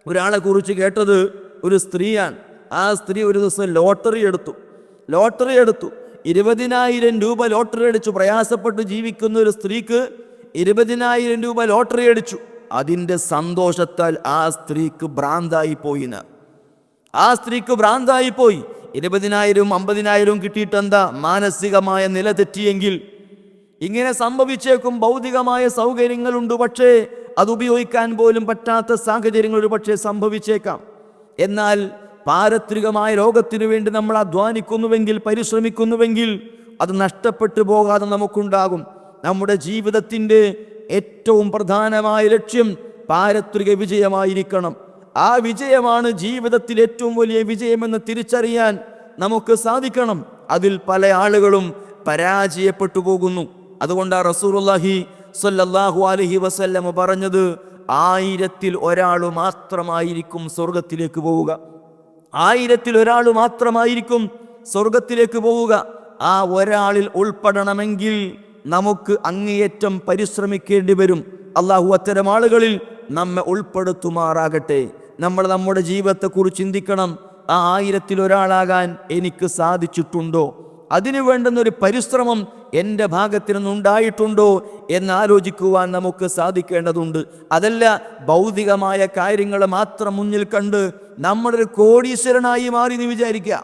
ഒരാളെ കുറിച്ച് കേട്ടത് ഒരു സ്ത്രീയാണ്. ആ സ്ത്രീ ഒരു ദിവസം ലോട്ടറി എടുത്തു. 20,000 രൂപ ലോട്ടറി അടിച്ചു. പ്രയാസപ്പെട്ട് ജീവിക്കുന്ന ഒരു സ്ത്രീക്ക് 20,000 രൂപ ലോട്ടറി അടിച്ചു. അതിൻ്റെ സന്തോഷത്താൽ ആ സ്ത്രീക്ക് ഭ്രാന്തായി പോയി. 20,000 50,000 കിട്ടിയിട്ട് എന്താ? മാനസികമായ നില തെറ്റിയെങ്കിൽ ഇങ്ങനെ സംഭവിച്ചേക്കും. ഭൗതികമായ സൗകര്യങ്ങളുണ്ട്, പക്ഷേ അത് ഉപയോഗിക്കാൻ പോലും പറ്റാത്ത സാഹചര്യങ്ങൾ ഒരു പക്ഷേ സംഭവിച്ചേക്കാം. എന്നാൽ പാരത്രികമായ ലോകത്തിനു വേണ്ടി നമ്മൾ അധ്വാനിക്കുന്നുവെങ്കിൽ, പരിശ്രമിക്കുന്നുവെങ്കിൽ അത് നഷ്ടപ്പെട്ടു പോകാതെ നമുക്കുണ്ടാകും. നമ്മുടെ ജീവിതത്തിൻ്റെ ഏറ്റവും പ്രധാനമായ ലക്ഷ്യം പാരത്രിക വിജയമായിരിക്കണം. ആ വിജയമാണ് ജീവിതത്തിൽ ഏറ്റവും വലിയ വിജയമെന്ന് തിരിച്ചറിയാൻ നമുക്ക് സാധിക്കണം. അതിൽ പല ആളുകളും പരാജയപ്പെട്ടു പോകുന്നു. അതുകൊണ്ടാണ് റസൂലുള്ളാഹി സ്വല്ലല്ലാഹു അലൈഹി വസല്ലം പറഞ്ഞത് 1000-ൽ ഒരാൾ മാത്രമായിരിക്കും സ്വർഗത്തിലേക്ക് പോവുക. 1000-ൽ ഒരാൾ മാത്രമായിരിക്കും സ്വർഗത്തിലേക്ക് പോവുക. ആ ഒരാളിൽ ഉൾപ്പെടണമെങ്കിൽ നമുക്ക് അങ്ങേയറ്റം പരിശ്രമിക്കേണ്ടി വരും. അള്ളാഹു അത്തരം ആളുകളിൽ നമ്മെ ഉൾപ്പെടുത്തുമാറാകട്ടെ. നമ്മൾ നമ്മുടെ ജീവിതത്തെക്കുറിച്ച് ചിന്തിക്കണം. ആ 1000-ൽ ഒരാളാകാൻ എനിക്ക് സാധിച്ചിട്ടുണ്ടോ? അതിനു വേണ്ടുന്നൊരു പരിശ്രമം എൻ്റെ ഭാഗത്തു നിന്നുണ്ടായിട്ടുണ്ടോ എന്നാലോചിക്കുവാൻ നമുക്ക് സാധിക്കേണ്ടതുണ്ട്. അതല്ല ഭൗതികമായ കാര്യങ്ങൾ മാത്രം മുന്നിൽ കണ്ട് നമ്മളൊരു കോടീശ്വരനായി മാറി എന്ന് വിചാരിക്കുക.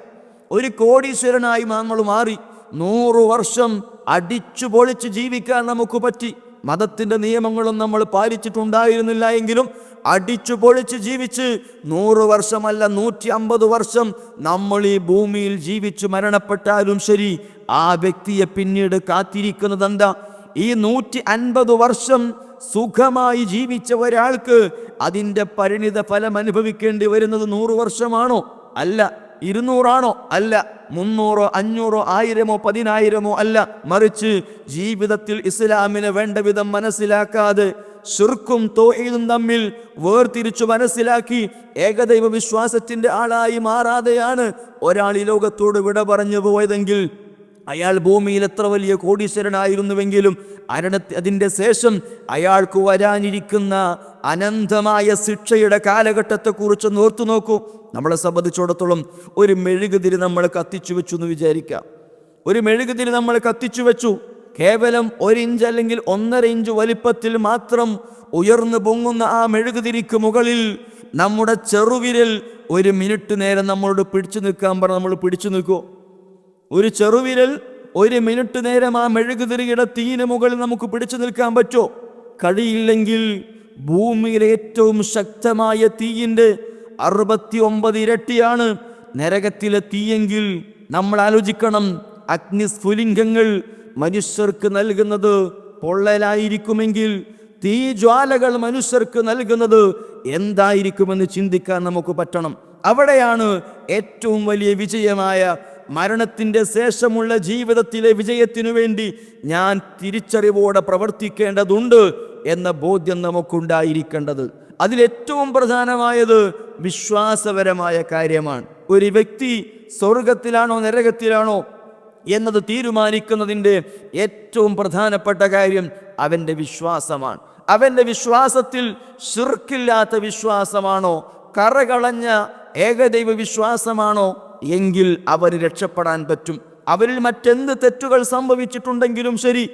ഒരു കോടീശ്വരനായി നമ്മൾ മാറി 100 വർഷം അടിച്ചു പൊളിച്ച് ജീവിക്കാൻ നമുക്ക് പറ്റി. മതത്തിൻ്റെ നിയമങ്ങളും നമ്മൾ പാലിച്ചിട്ടുണ്ടായിരുന്നില്ല എങ്കിലും അടിച്ചു പൊളിച്ച് ജീവിച്ച് 100 വർഷമല്ല 150 വർഷം നമ്മൾ ഈ ഭൂമിയിൽ ജീവിച്ചു മരണപ്പെട്ടാലും ശരി, ആ വ്യക്തിയെ പിന്നീട് കാത്തിരിക്കുന്നത് എന്താ? ഈ 150 വർഷം സുഖമായി ജീവിച്ച ഒരാൾക്ക് അതിൻ്റെ പരിണിത ഫലം അനുഭവിക്കേണ്ടി വരുന്നത് 100 വർഷമാണോ? അല്ല. 200 ആണോ? അല്ല. 300, 500, 1000, 10,000 അല്ല. മറിച്ച് ജീവിതത്തിൽ ഇസ്ലാമിനെ വേണ്ട വിധം മനസ്സിലാക്കാതെ ശിർക്കും തൗഹീദും തമ്മിൽ വേർതിരിച്ചു മനസ്സിലാക്കി ഏകദൈവ വിശ്വാസത്തിന്റെ ആളായി മാറാതെയാണ് ഒരാൾ ഈ ലോകത്തോട് വിട പറഞ്ഞു പോയതെങ്കിൽ അയാൾ ഭൂമിയിൽ എത്ര വലിയ കോടീശ്വരനായിരുന്നുവെങ്കിലും അതിൻ്റെ ശേഷം അയാൾക്ക് വരാനിരിക്കുന്ന അനന്തമായ ശിക്ഷയുടെ കാലഘട്ടത്തെക്കുറിച്ച് ഓർത്തു നോക്കൂ. നമ്മളെ സംബന്ധിച്ചിടത്തോളം ഒരു മെഴുകുതിരി നമ്മൾ കത്തിച്ചു വെച്ചു എന്ന് വിചാരിക്കാം. ഒരു മെഴുകുതിരി നമ്മൾ കത്തിച്ചു വെച്ചു. കേവലം 1 ഇഞ്ച് അല്ലെങ്കിൽ 1.5 ഇഞ്ച് വലിപ്പത്തിൽ മാത്രം ഉയർന്നു പൊങ്ങുന്ന ആ മെഴുകുതിരിക്ക് മുകളിൽ നമ്മുടെ ചെറുവിരൽ 1 മിനിറ്റ് നേരം നമ്മളോട് പിടിച്ചു നിൽക്കാൻ പറഞ്ഞാൽ നമ്മൾ പിടിച്ചു നിൽക്കുമോ? ഒരു ചെറുവിരൽ 1 മിനിറ്റ് നേരം ആ മെഴുകുതിരിയുടെ തീന് മുകളിൽ നമുക്ക് പിടിച്ചു നിൽക്കാൻ പറ്റുമോ? കഴിയില്ലെങ്കിൽ ഭൂമിയിലെ ഏറ്റവും ശക്തമായ തീയിൻ്റെ 69 ഇരട്ടിയാണ് നരകത്തിലെ തീയെങ്കിൽ നമ്മൾ ആലോചിക്കണം. അഗ്നിസ്ഫുലിംഗങ്ങൾ മനുഷ്യർക്ക് നൽകുന്നത് പൊള്ളലായിരിക്കുമെങ്കിൽ തീജ്വാലകൾ മനുഷ്യർക്ക് നൽകുന്നത് എന്തായിരിക്കുമെന്ന് ചിന്തിക്കാൻ നമുക്ക് പറ്റണം. അവിടെയാണ് ഏറ്റവും വലിയ വിജയമായ മരണത്തിൻ്റെ ശേഷമുള്ള ജീവിതത്തിലെ വിജയത്തിനു വേണ്ടി ഞാൻ തിരിച്ചറിവോടെ പ്രവർത്തിക്കേണ്ടതുണ്ട് എന്ന ബോധ്യം നമുക്കുണ്ടായിരിക്കേണ്ടത്. അതിലേറ്റവും പ്രധാനമായത് വിശ്വാസപരമായ കാര്യമാണ്. ഒരു വ്യക്തി സ്വർഗത്തിലാണോ നരകത്തിലാണോ എന്നത് തീരുമാനിക്കുന്നതിൻ്റെ ഏറ്റവും പ്രധാനപ്പെട്ട കാര്യം അവൻ്റെ വിശ്വാസമാണ്. അവൻ്റെ വിശ്വാസത്തിൽ ശിർക്കില്ലാത്ത വിശ്വാസമാണോ, കറകളഞ്ഞ ഏകദൈവ വിശ്വാസമാണോ എങ്കിൽ അവന് രക്ഷപ്പെടാൻ പറ്റും. അവരിൽ മറ്റെന്ത് തെറ്റുകൾ സംഭവിച്ചിട്ടുണ്ടെങ്കിലും ശരി,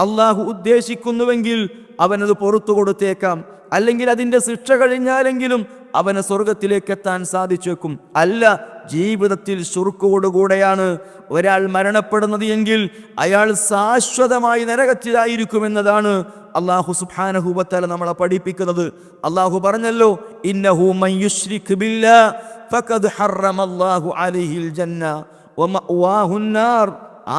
അള്ളാഹു ഉദ്ദേശിക്കുന്നുവെങ്കിൽ അവനത് പുറത്തു കൊടുത്തേക്കാം. അല്ലെങ്കിൽ അതിൻ്റെ ശിക്ഷ കഴിഞ്ഞാലെങ്കിലും അവന് സ്വർഗത്തിലേക്ക് എത്താൻ സാധിച്ചേക്കും. അല്ല, ജീവിതത്തിൽ ശുർക്കോടുകൂടെയാണ് ഒരാൾ മരണപ്പെടുന്നത് എങ്കിൽ അയാൾ ശാശ്വതമായി നരകത്തിലായിരിക്കുമെന്നതാണ് അല്ലാഹു സുബ്ഹാനഹു വ തആല നമ്മളെ പഠിപ്പിക്കുന്നത്. അല്ലാഹു പറഞ്ഞല്ലോ, ഇന്നഹു മൻ യുശ്രിക് ബില്ലാഹ് ഫഖദ് ഹറമല്ലാഹു അലൈഹിൽ ജന്ന വമഅവാഹുൻ നാർ.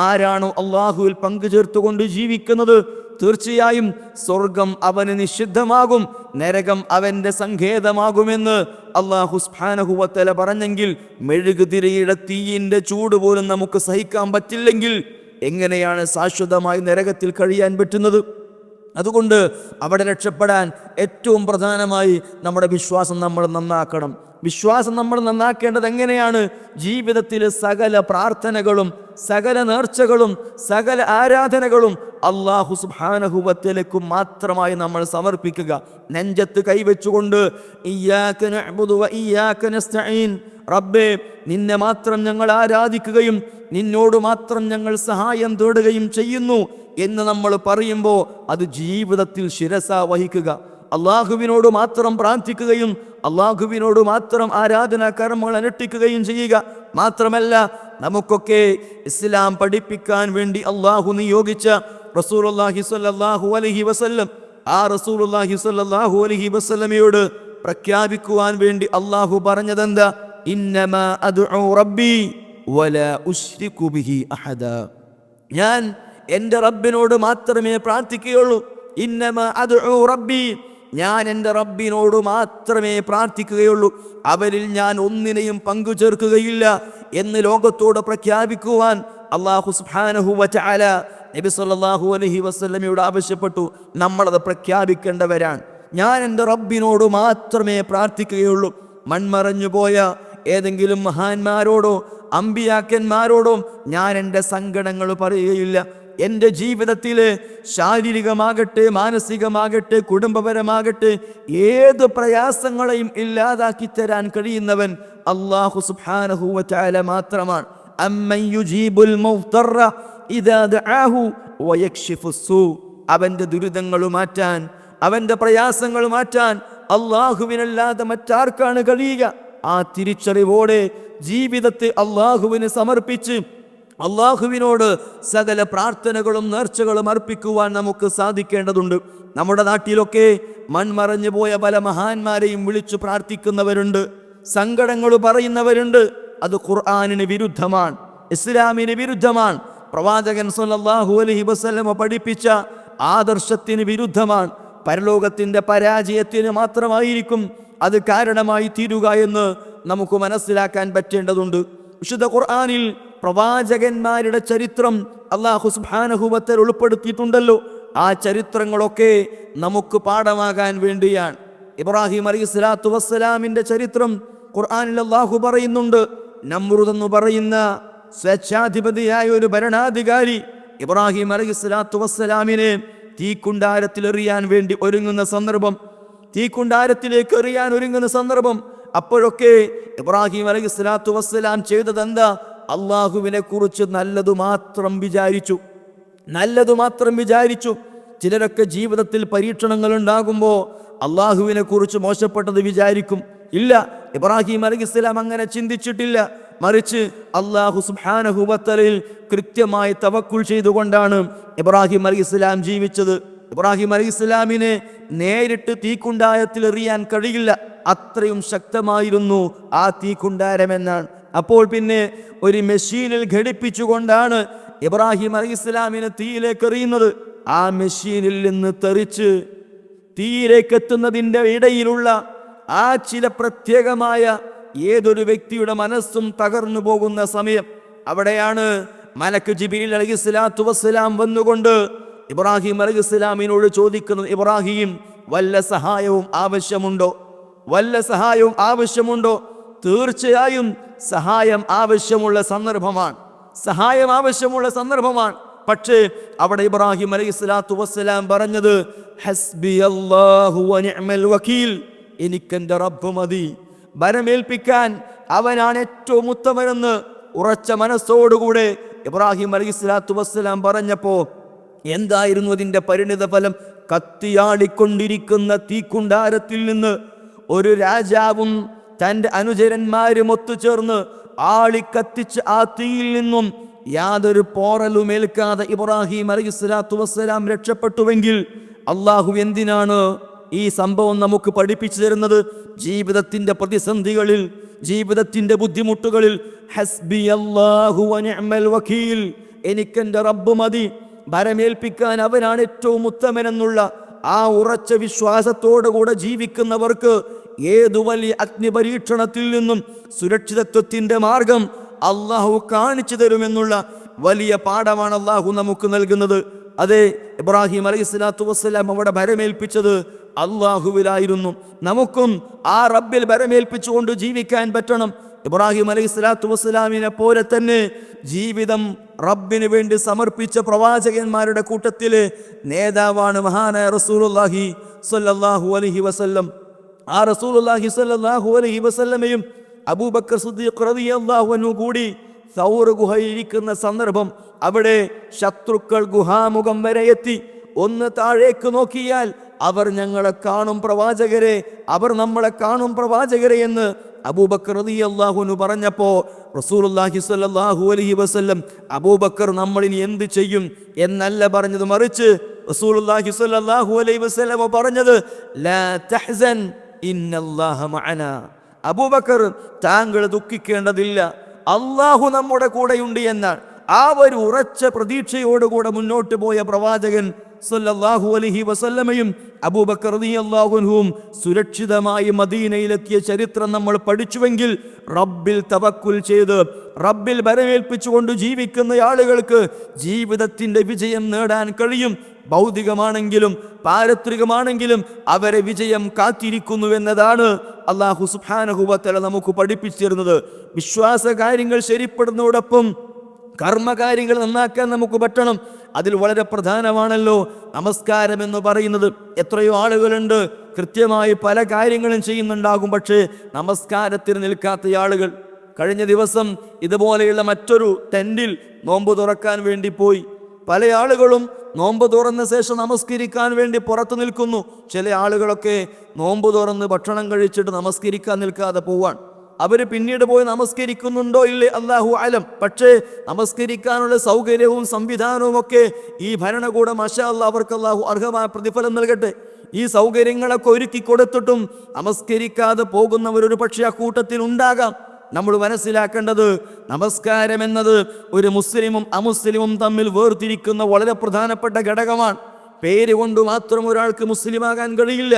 ആരാണോ അല്ലാഹുവിൽ പങ്കു ചേർത്തുകൊണ്ട് ജീവിക്കുന്നത് തീർച്ചയായും സ്വർഗം അവന് നിഷിദ്ധമാകും, നരകം അവന്റെ സങ്കേതമാകുമെന്ന് അല്ലാഹു സുബ്ഹാനഹു വ തആല പറഞ്ഞെങ്കിൽ മെഴുകുതിരിയുടെ തീയിൻ്റെ ചൂട് പോലും നമുക്ക് സഹിക്കാൻ പറ്റില്ലെങ്കിൽ എങ്ങനെയാണ് ശാശ്വതമായി നരകത്തിൽ കഴിയാൻ പറ്റുന്നത്? അതുകൊണ്ട് അവിടെ രക്ഷപ്പെടാൻ ഏറ്റവും പ്രധാനമായി നമ്മുടെ വിശ്വാസം നമ്മൾ നന്നാക്കണം. വിശ്വാസം നമ്മൾ നന്നാക്കേണ്ടത് എങ്ങനെയാണ്? ജീവിതത്തിലെ സകല പ്രാർത്ഥനകളും സകല നേർച്ചകളും സകല ആരാധനകളും അല്ലാഹു സുബ്ഹാനഹു വ തആലയ്ക്ക് മാത്രമായി നമ്മൾ സമർപ്പിക്കുക. നെഞ്ചത്ത് കൈവച്ചുകൊണ്ട് ഇയ്യാക നഅ്ബുദു വ ഇയ്യാക നസ്തഈൻ, റബ്ബേ നിന്നെ മാത്രം ഞങ്ങൾ ആരാധിക്കുകയും നിന്നോട് മാത്രം ഞങ്ങൾ സഹായം തേടുകയും ചെയ്യുന്നു എന്ന് നമ്മൾ പറയുമ്പോൾ അത് ജീവിതത്തിൽ ശിരസ വഹിക്കുക. അള്ളാഹുവിനോട് മാത്രം പ്രാർത്ഥിക്കുകയും അള്ളാഹുവിനോട് മാത്രം ആരാധനാ കർമ്മങ്ങൾ അനുഷ്ഠിക്കുകയും ചെയ്യുക. മാത്രമല്ല, നമുക്കൊക്കെ ഇസ്ലാം പഠിപ്പിക്കാൻ വേണ്ടി അള്ളാഹു നിയോഗിച്ച റസൂലുള്ളാഹി സ്വല്ലല്ലാഹു അലൈഹി വസല്ലം, ആ റസൂലുള്ളാഹി സ്വല്ലല്ലാഹു അലൈഹി വസല്ലമയോട് പ്രഖ്യാപിക്കുവാൻ വേണ്ടി അള്ളാഹു പറഞ്ഞതെന്താ? ഇന്നമാ അദ്ഉ റബ്ബി വലാ ഉശ്രികു ബിഹി അഹദാ. ഞാൻ എൻ്റെ റബ്ബിനോട് മാത്രമേ പ്രാർത്ഥിക്കുകയുള്ളൂ. ഇന്നമാ അദ്ഉ റബ്ബി, ഞാൻ എൻ്റെ റബ്ബിനോട് മാത്രമേ പ്രാർത്ഥിക്കുകയുള്ളൂ, അവരിൽ ഞാൻ ഒന്നിനെയും പങ്കു ചേർക്കുകയില്ല എന്ന് ലോകത്തോട് പ്രഖ്യാപിക്കുവാൻ അല്ലാഹു സുബ്ഹാനഹു വ തആല നബി സല്ലല്ലാഹു അലൈഹി വസല്ലമയോട് ആവശ്യപ്പെട്ടു. നമ്മളത് പ്രഖ്യാപിക്കേണ്ടവരാണ്. ഞാൻ എൻ്റെ റബ്ബിനോട് മാത്രമേ പ്രാർത്ഥിക്കുകയുള്ളൂ. മൺമറഞ്ഞു പോയ ഏതെങ്കിലും മഹാന്മാരോടോ അമ്പിയാക്കന്മാരോടോ ഞാൻ എൻ്റെ സങ്കടങ്ങൾ പറയുകയില്ല. എൻ്റെ ജീവിതത്തിലെ ശാരീരികമാകട്ടെ മാനസികമാകട്ടെ കുടുംബപരമാകട്ടെ ഏത് പ്രയാസങ്ങളെയും ഇല്ലാതാക്കി തരാൻ കഴിയുന്നവൻ അല്ലാഹു സുബ്ഹാനഹു വ തആല മാത്രമാണ്. അമ്മൻ യുജീബുൽ മുഫ്തറ ഇദാ ദഅാഹു വയക്ഷിഫു സൂ. അവന്റെ ദുരിതങ്ങൾ മാറ്റാൻ, അവന്റെ പ്രയാസങ്ങൾ മാറ്റാൻ അല്ലാഹുവിനല്ലാതെ മറ്റാർക്കാണ് കഴിയുക? ആ തിരിച്ചറിവോടെ ജീവിതത്തെ അല്ലാഹുവിന് സമർപ്പിച്ച് അല്ലാഹുവിനോട് സകല പ്രാർത്ഥനകളും നേർച്ചകളും അർപ്പിക്കുവാൻ നമുക്ക് സാധിക്കേണ്ടതുണ്ട്. നമ്മുടെ നാട്ടിലൊക്കെ മൺമറഞ്ഞു പോയ പല മഹാന്മാരെയും വിളിച്ചു പ്രാർത്ഥിക്കുന്നവരുണ്ട്, സങ്കടങ്ങൾ പറയുന്നവരുണ്ട്. അത് ഖുർആനിന് വിരുദ്ധമാണ്, ഇസ്ലാമിന് വിരുദ്ധമാണ്, പ്രവാചകൻ സല്ലല്ലാഹു അലൈഹി വസല്ലം പഠിപ്പിച്ച ആദർശത്തിന് വിരുദ്ധമാണ്. പരലോകത്തിന്റെ പരാജയത്തിന് മാത്രമായിരിക്കും അത് കാരണമായി തീരുക എന്ന് നമുക്ക് മനസ്സിലാക്കാൻ പറ്റേണ്ടതുണ്ട്. വിശുദ്ധ ഖുർആനിൽ പ്രവാചകന്മാരുടെ ചരിത്രം അല്ലാഹു സുബ്ഹാനഹു വ തആല ഉൾപ്പെടുത്തിയിട്ടുണ്ടല്ലോ. ആ ചരിത്രങ്ങളൊക്കെ നമുക്ക് പാഠമാകാൻ വേണ്ടിയാണ്. ഇബ്രാഹിം അലൈഹിസ്സലാത്തു വസ്സലാമിന്റെ ചരിത്രം ഖുർആനിൽ അല്ലാഹു പറയുന്നുണ്ട്. നമ്രൂദ് എന്ന് പറയുന്ന സ്വേച്ഛാധിപതിയായ ഒരു ഭരണാധികാരി ഇബ്രാഹിം അലൈഹിസ്സലാത്തു വസ്സലാമിനെ തീക്കുണ്ടാരത്തിൽ എറിയാൻ വേണ്ടി ഒരുങ്ങുന്ന സന്ദർഭം, തീക്കുണ്ടാരത്തിലേക്ക് എറിയാൻ ഒരുങ്ങുന്ന സന്ദർഭം. അപ്പോഴൊക്കെ ഇബ്രാഹിം അലൈഹിസ്സലാത്തു വസ്സലാം ചെയ്തത് എന്താ? അള്ളാഹുവിനെ കുറിച്ച് നല്ലതു മാത്രം വിചാരിച്ചു. ചിലരൊക്കെ ജീവിതത്തിൽ പരീക്ഷണങ്ങൾ ഉണ്ടാകുമ്പോൾ അള്ളാഹുവിനെ കുറിച്ച് മോശപ്പെട്ടത് വിചാരിക്കും. ഇല്ല, ഇബ്രാഹിം അലൈഹിസ്സലാം അങ്ങനെ ചിന്തിച്ചിട്ടില്ല. മറിച്ച് അല്ലാഹു സുബ്ഹാനഹു വ തആലയിൽ കൃത്യമായി തവക്കുൽ ചെയ്തുകൊണ്ടാണ് ഇബ്രാഹിം അലൈഹിസ്സലാം ജീവിച്ചത്. ഇബ്രാഹിം അലൈഹിസ്സലാമിനെ നേരിട്ട് തീക്കുണ്ടാരത്തിൽ എറിയാൻ കഴിയില്ല, അത്രയും ശക്തമായിരുന്നു ആ തീക്കുണ്ടാരമെന്നാണ്. അപ്പോൾ പിന്നെ ഒരു മെഷീനിൽ ഘടിപ്പിച്ചുകൊണ്ടാണ് ഇബ്രാഹിം അലൈഹിസ്സലാമിനെ തീയിലേക്ക് എറിയുന്നത്. ആ മെഷീനിൽ നിന്ന് തെറിച്ച് തീയിലേക്ക് എത്തുന്നതിൻ്റെ ഇടയിലുള്ള ആ ചില പ്രത്യേകമായ ഏതൊരു വ്യക്തിയുടെ മനസ്സും തകർന്നു പോകുന്ന സമയം, അവിടെയാണ് മലക്ക് ജിബ്രീൽ അലൈഹിസ്സലാത്തു വസ്സലാം വന്നുകൊണ്ട് ഇബ്രാഹിം അലൈഹിസ്സലാമിനോട് ചോദിക്കുന്നത്, ഇബ്രാഹിം വല്ല സഹായവും ആവശ്യമുണ്ടോ? തീർച്ചയായും സഹായം ആവശ്യമുള്ള സന്ദർഭമാണ്. പക്ഷേ അവിടെ ഇബ്രാഹിം അലൈഹിസ്സലാത്തു വസ്സലാം പറഞ്ഞത്, ഹസ്ബിയല്ലാഹു വ നിഅമൽ വകീൽ, എനിക്കെന്റെ റബ്ബ് മതി, ഭരമേൽപ്പിക്കാൻ അവനാണ് ഏറ്റവും ഉത്തമനെന്ന് ഉറച്ച മനസ്സോടുകൂടെ ഇബ്രാഹിം അലൈഹിസ്സലാത്തു വസ്സലാം പറഞ്ഞപ്പോ എന്തായിരുന്നു അതിൻ്റെ പരിണിത ഫലം? കത്തിയാടിക്കൊണ്ടിരിക്കുന്ന തീക്കുണ്ടാരത്തിൽ നിന്ന് ഒരു രാജാവും തൻ്റെ അനുചരന്മാരും ഒത്തുചേർന്ന് ആളിക്കത്തിച്ച് ആ തീയിൽ നിന്നും യാതൊരു പോറലും ഏൽക്കാതെ ഇബ്രാഹിം അലൈഹിസ്സലാത്തു വസ്സലാം രക്ഷപ്പെട്ടുവെങ്കിൽ അള്ളാഹു എന്തിനാണ് ഈ സംഭവം നമുക്ക് പഠിപ്പിച്ചു തരുന്നത്? ജീവിതത്തിൻ്റെ പ്രതിസന്ധികളിൽ, ജീവിതത്തിൻ്റെ ബുദ്ധിമുട്ടുകളിൽ ഹസ്ബിയല്ലാഹു വ നിഅമൽ വകീൽ, എനിക്കെൻ്റെ റബ്ബ് മതി, ഭരമേൽപ്പിക്കാൻ അവനാണ് ഏറ്റവും ഉത്തമനെന്നുള്ള ആ ഉറച്ച വിശ്വാസത്തോടുകൂടെ ജീവിക്കുന്നവർക്ക് ഏതു വലിയ അഗ്നിപരീക്ഷണത്തിൽ നിന്നും സുരക്ഷിതത്വത്തിൻ്റെ മാർഗം അള്ളാഹു കാണിച്ചു തരുമെന്നുള്ള വലിയ പാഠമാണ് അള്ളാഹു നമുക്ക് നൽകുന്നത്. അതെ, ഇബ്രാഹിം അലൈഹിസ്സലാത്തു വസ്സലാം അവിടെ ഭരമേൽപ്പിച്ചത് അള്ളാഹുവിലായിരുന്നു. നമുക്കും ആ റബ്ബിൽ ഭരമേൽപ്പിച്ചുകൊണ്ട് ജീവിക്കാൻ പറ്റണം. ഇബ്രാഹിം അലൈഹിസ്സലാത്തു വസ്സലാമിനെ പോലെ തന്നെ ജീവിതം റബ്ബിന് വേണ്ടി സമർപ്പിച്ച പ്രവാചകന്മാരുടെ കൂട്ടത്തിലെ നേതാവാണ് മഹാനായ റസൂലുള്ളാഹി സ്വല്ലല്ലാഹു അലൈഹി വസല്ലം. ആ റസൂലുള്ളാഹി സ്വല്ലല്ലാഹു അലൈഹി വസല്ലമയും അബൂബക്കർ സിദ്ദീഖ് റളിയല്ലാഹു അൻഹു കൂടി സൗർ ഗുഹയിലിരിക്കുന്ന സന്ദർഭം, അവിടെ ശത്രുക്കൾ ഗുഹാമുഖം വരെ എത്തി. ഒന്ന് താഴേക്ക് നോക്കിയാൽ അവർ ഞങ്ങളെ കാണും പ്രവാചകരെ, അവർ നമ്മളെ കാണും പ്രവാചകരെ എന്ന് അബൂബക്കർ റളിയല്ലാഹു അൻഹു പറഞ്ഞപ്പോൾ റസൂലുള്ളാഹി സ്വല്ലല്ലാഹു അലൈഹി വസല്ലം അബൂബക്കർ നമ്മളിനി എന്ത് ചെയ്യും എന്നല്ല പറഞ്ഞത്, മറിച്ച് റസൂലുള്ളാഹി സ്വല്ലല്ലാഹു അലൈഹി വസല്ലം പറഞ്ഞത്, ലാ തഹ്സൻ ഇന്നല്ലാഹ മഅനാ, അബൂബക്കർ താങ്കൾ ദുഃഖിക്കേണ്ടതില്ല, അള്ളാഹു നമ്മുടെ കൂടെയുണ്ട് എന്നാണ്. ആ ഒരു ഉറച്ച പ്രതീക്ഷയോടുകൂടെ മുന്നോട്ട് പോയ പ്രവാചകൻ സല്ലല്ലാഹു അലൈഹി വസല്ലമയും അബൂബക്കർ റളിയല്ലാഹു അൻഹുവും സുരക്ഷിതമായി മദീനയിലെത്തിയ ചരിത്രം നമ്മൾ പഠിച്ചുവെങ്കിൽ റബ്ബിൽ തവക്കുൽ ചെയ്ത് റബ്ബിൽ ഭരമേൽപ്പിച്ചുകൊണ്ട് ജീവിക്കുന്ന ആളുകൾക്ക് ജീവിതത്തിൻ്റെ വിജയം നേടാൻ കഴിയും. ഭൗതികമാണെങ്കിലും പാരത്രികമാണെങ്കിലും അവരെ വിജയം കാത്തിരിക്കുന്നു എന്നതാണ് അല്ലാഹു സുബ്ഹാനഹു വ തആല നമുക്ക് പഠിപ്പിച്ചു തരുന്നത്. വിശ്വാസ കാര്യങ്ങൾ ശരിപ്പെടുന്നതോടൊപ്പം കർമ്മകാര്യങ്ങൾ നന്നാക്കാൻ നമുക്ക് പറ്റണം. അതിൽ വളരെ പ്രധാനമാണല്ലോ നമസ്കാരം എന്ന് പറയുന്നത്. എത്രയോ ആളുകളുണ്ട് കൃത്യമായി പല കാര്യങ്ങളും ചെയ്യുന്നുണ്ടാകും, പക്ഷേ നമസ്കാരത്തിന് നിൽക്കാത്ത ആളുകൾ. കഴിഞ്ഞ ദിവസം ഇതുപോലെയുള്ള മറ്റൊരു ടെന്റിൽ നോമ്പ് തുറക്കാൻ വേണ്ടി പോയി. പല ആളുകളും നോമ്പ് തുറന്ന ശേഷം നമസ്കരിക്കാൻ വേണ്ടി പുറത്തു നിൽക്കുന്നു. ചില ആളുകളൊക്കെ നോമ്പ് തുറന്ന് ഭക്ഷണം കഴിച്ചിട്ട് നമസ്കരിക്കാൻ നിൽക്കാതെ പോവാൻ. അവര് പിന്നീട് പോയി നമസ്കരിക്കുന്നുണ്ടോ ഇല്ലേ അല്ലാഹു അലം. പക്ഷേ നമസ്കരിക്കാനുള്ള സൗകര്യവും സംവിധാനവും ഒക്കെ ഈ ഭരണകൂടം മാഷാ അല്ലാഹ് അവർക്ക് അല്ലാഹു അർഹമായ പ്രതിഫലം നൽകട്ടെ. ഈ സൗകര്യങ്ങളൊക്കെ ഒരുക്കി കൊടുത്തിട്ടും നമസ്കരിക്കാതെ പോകുന്നവരൊരു പക്ഷേ ആ കൂട്ടത്തിൽ ഉണ്ടാകാം. നമ്മൾ മനസ്സിലാക്കേണ്ടത് നമസ്കാരം എന്നത് ഒരു മുസ്ലിമും അമുസ്ലിമും തമ്മിൽ വേർതിരിക്കുന്ന വളരെ പ്രധാനപ്പെട്ട ഘടകമാണ്. പേര് കൊണ്ട് മാത്രം ഒരാൾക്ക് മുസ്ലിമാകാൻ കഴിയില്ല.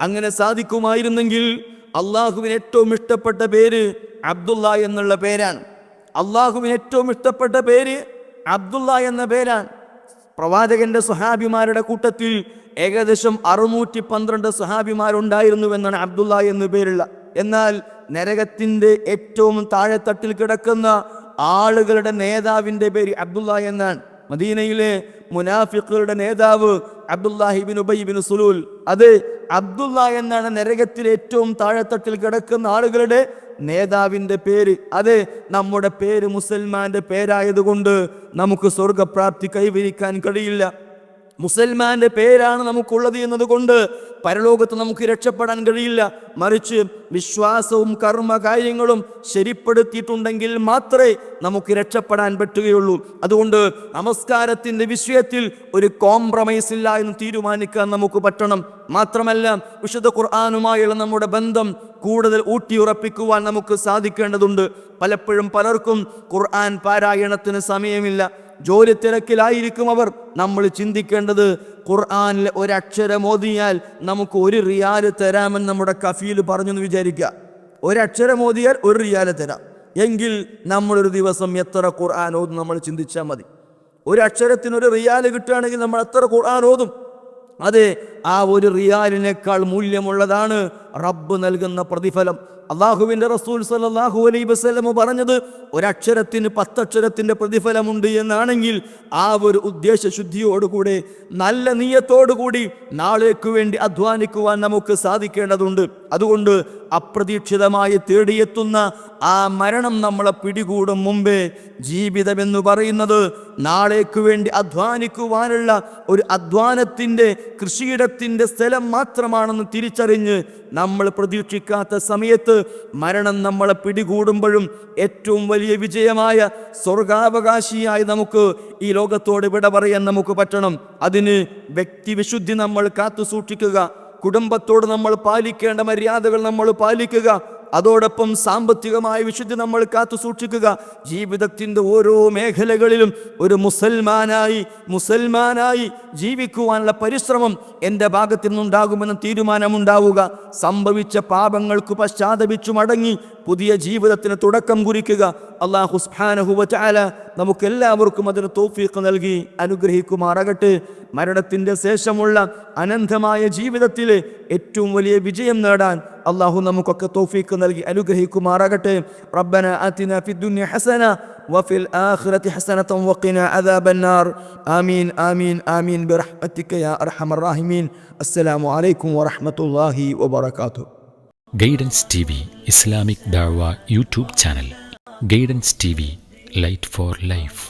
അങ്ങനെ സാധിക്കുമായിരുന്നെങ്കിൽ അള്ളാഹുവിന് ഏറ്റവും ഇഷ്ടപ്പെട്ട പേര് അബ്ദുള്ള എന്നുള്ള പേരാണ്. അള്ളാഹുവിന് ഏറ്റവും ഇഷ്ടപ്പെട്ട പേര് അബ്ദുള്ള എന്ന പേരാണ്. പ്രവാചകന്റെ സ്വഹാബിമാരുടെ കൂട്ടത്തിൽ ഏകദേശം 612 സ്വഹാബിമാരുണ്ടായിരുന്നുവെന്നാണ് അബ്ദുള്ള എന്ന് പേരുള്ള. എന്നാൽ നരകത്തിന്റെ ഏറ്റവും താഴെത്തട്ടിൽ കിടക്കുന്ന ആളുകളുടെ നേതാവിന്റെ പേര് അബ്ദുള്ള എന്നാണ്. മദീനയിലെ മുനാഫിഖുകളുടെ നേതാവ് അബ്ദുല്ലാഹി ഇബ്നു ഉബൈ ഇബ്നു സുലൂൽ, അത് അബ്ദുള്ള എന്നാണ് നരകത്തിലെ ഏറ്റവും താഴെത്തട്ടിൽ കിടക്കുന്ന ആളുകളുടെ നേതാവിന്റെ പേര്. അത് നമ്മുടെ പേര് മുസൽമാന്റെ പേരായതുകൊണ്ട് നമുക്ക് സ്വർഗപ്രാപ്തി കൈവരിക്കാൻ കഴിയില്ല. മുസൽമാന്റെ പേരാണ് നമുക്കുള്ളത് എന്നതുകൊണ്ട് പരലോകത്ത് നമുക്ക് രക്ഷപ്പെടാൻ കഴിയില്ല. മറിച്ച് വിശ്വാസവും കർമ്മകാര്യങ്ങളും ശരിപ്പെടുത്തിയിട്ടുണ്ടെങ്കിൽ മാത്രമേ നമുക്ക് രക്ഷപ്പെടാൻ പറ്റുകയുള്ളൂ. അതുകൊണ്ട് നമസ്കാരത്തിന്റെ വിഷയത്തിൽ ഒരു കോംപ്രമൈസ് ഇല്ല എന്ന് തീരുമാനിക്കാൻ നമുക്ക് പറ്റണം. മാത്രമല്ല വിശുദ്ധ ഖുർആനുമായുള്ള നമ്മുടെ ബന്ധം കൂടുതൽ ഊട്ടിയുറപ്പിക്കുവാൻ നമുക്ക് സാധിക്കേണ്ടതുണ്ട്. പലപ്പോഴും പലർക്കും ഖുർആൻ പാരായണത്തിന് സമയമില്ല, ജോലി തിരക്കിലായിരിക്കും അവർ. നമ്മൾ ചിന്തിക്കേണ്ടത് ഖുർആനിലെ ഒരക്ഷരം ഓതിയാൽ നമുക്ക് 1 റിയാൽ തരാമെന്ന് നമ്മുടെ കഫീൽ പറഞ്ഞു എന്ന് വിചാരിക്കുക. ഒരക്ഷരം ഓതിയാൽ 1 റിയാൽ തരാം എങ്കിൽ നമ്മളൊരു ദിവസം എത്ര ഖുർആൻ ഓതും നമ്മൾ ചിന്തിച്ചാൽ മതി. ഒരു അക്ഷരത്തിന് 1 റിയാൽ കിട്ടുകയാണെങ്കിൽ നമ്മൾ എത്ര ഖുർആൻ ഓതും? അതെ, ആ 1 റിയാലിനേക്കാൾ മൂല്യമുള്ളതാണ് റബ്ബ് നൽകുന്ന പ്രതിഫലം. അള്ളാഹുവിൻ്റെ റസൂൽ സല്ലല്ലാഹു അലൈഹി വസല്ലം പറഞ്ഞത് ഒരക്ഷരത്തിന് 10 അക്ഷരത്തിൻ്റെ പ്രതിഫലമുണ്ട് എന്നാണെങ്കിൽ ആ ഒരു ഉദ്ദേശശുദ്ധിയോടുകൂടി നല്ല നീയത്തോടുകൂടി നാളേക്ക് വേണ്ടി അധ്വാനിക്കുവാൻ നമുക്ക് സാധിക്കേണ്ടതുണ്ട്. അതുകൊണ്ട് അപ്രതീക്ഷിതമായി തേടിയെത്തുന്ന ആ മരണം നമ്മളെ പിടികൂടും മുമ്പേ ജീവിതമെന്ന് പറയുന്നത് നാളേക്ക് വേണ്ടി അധ്വാനിക്കുവാനുള്ള ഒരു അധ്വാനത്തിൻ്റെ കൃഷിയിടത്തിൻ്റെ സ്ഥലം മാത്രമാണെന്ന് തിരിച്ചറിഞ്ഞ് നമ്മൾ പ്രതീക്ഷിക്കാത്ത സമയത്ത് മരണം നമ്മളെ പിടികൂടുമ്പോഴും ഏറ്റവും വലിയ വിജയമായ സ്വർഗാവകാശിയായി നമുക്ക് ഈ ലോകത്തോട് വിട പറയാൻ നമുക്ക് പറ്റണം. അതിന് വ്യക്തിവിശുദ്ധി നമ്മൾ കാത്തു സൂക്ഷിക്കുക, കുടുംബത്തോട് നമ്മൾ പാലിക്കേണ്ട മര്യാദകൾ നമ്മൾ പാലിക്കുക, അതോടൊപ്പം സാമ്പത്തികമായ വിശുദ്ധി നമ്മൾ കാത്തു സൂക്ഷിക്കുക. ജീവിതത്തിൻ്റെ ഓരോ മേഖലകളിലും ഒരു മുസൽമാനായി ജീവിക്കുവാനുള്ള പരിശ്രമം എൻ്റെ ഭാഗത്തു നിന്നുണ്ടാകുമെന്ന് തീരുമാനമുണ്ടാവുക. സംഭവിച്ച പാപങ്ങൾക്ക് പശ്ചാത്തപിച്ചു മടങ്ങി പുതിയ ജീവിതത്തിന് തുടക്കം കുറിക്കുക. അല്ലാഹു സുബ്ഹാനഹു വ തആല നമുക്കെല്ലാവർക്കും അതിന് തൗഫീഖ് നൽകി അനുഗ്രഹിക്കുമാറാകട്ടെ. മരണത്തിൻ്റെ ശേഷമുള്ള അനന്തമായ ജീവിതത്തിൽ ഏറ്റവും വലിയ വിജയം നേടാൻ അല്ലാഹു നമുക്കൊക്കെ തൗഫീഖ് നൽകി അനുഗ്രഹിക്കുമാറാകട്ടെ. റബ്ബന ആതിനാ ഫിദ്ദുനിയ ഹസന വഫിൽ ആഖിറതി ഹസനതൻ വഖിനാ അദാബന്നാർ. ആമീൻ ആമീൻ ആമീൻ ബിറഹ്മതിക യാ അർഹമർ റഹീമീൻ. അസ്സലാമു അലൈക്കും വറഹ്മത്തുള്ളാഹി വബറകാതുഹു. ഗൈഡൻസ് TV ഇസ്ലാമിക് ദഅവ YouTube channel. Guidance TV, light for life.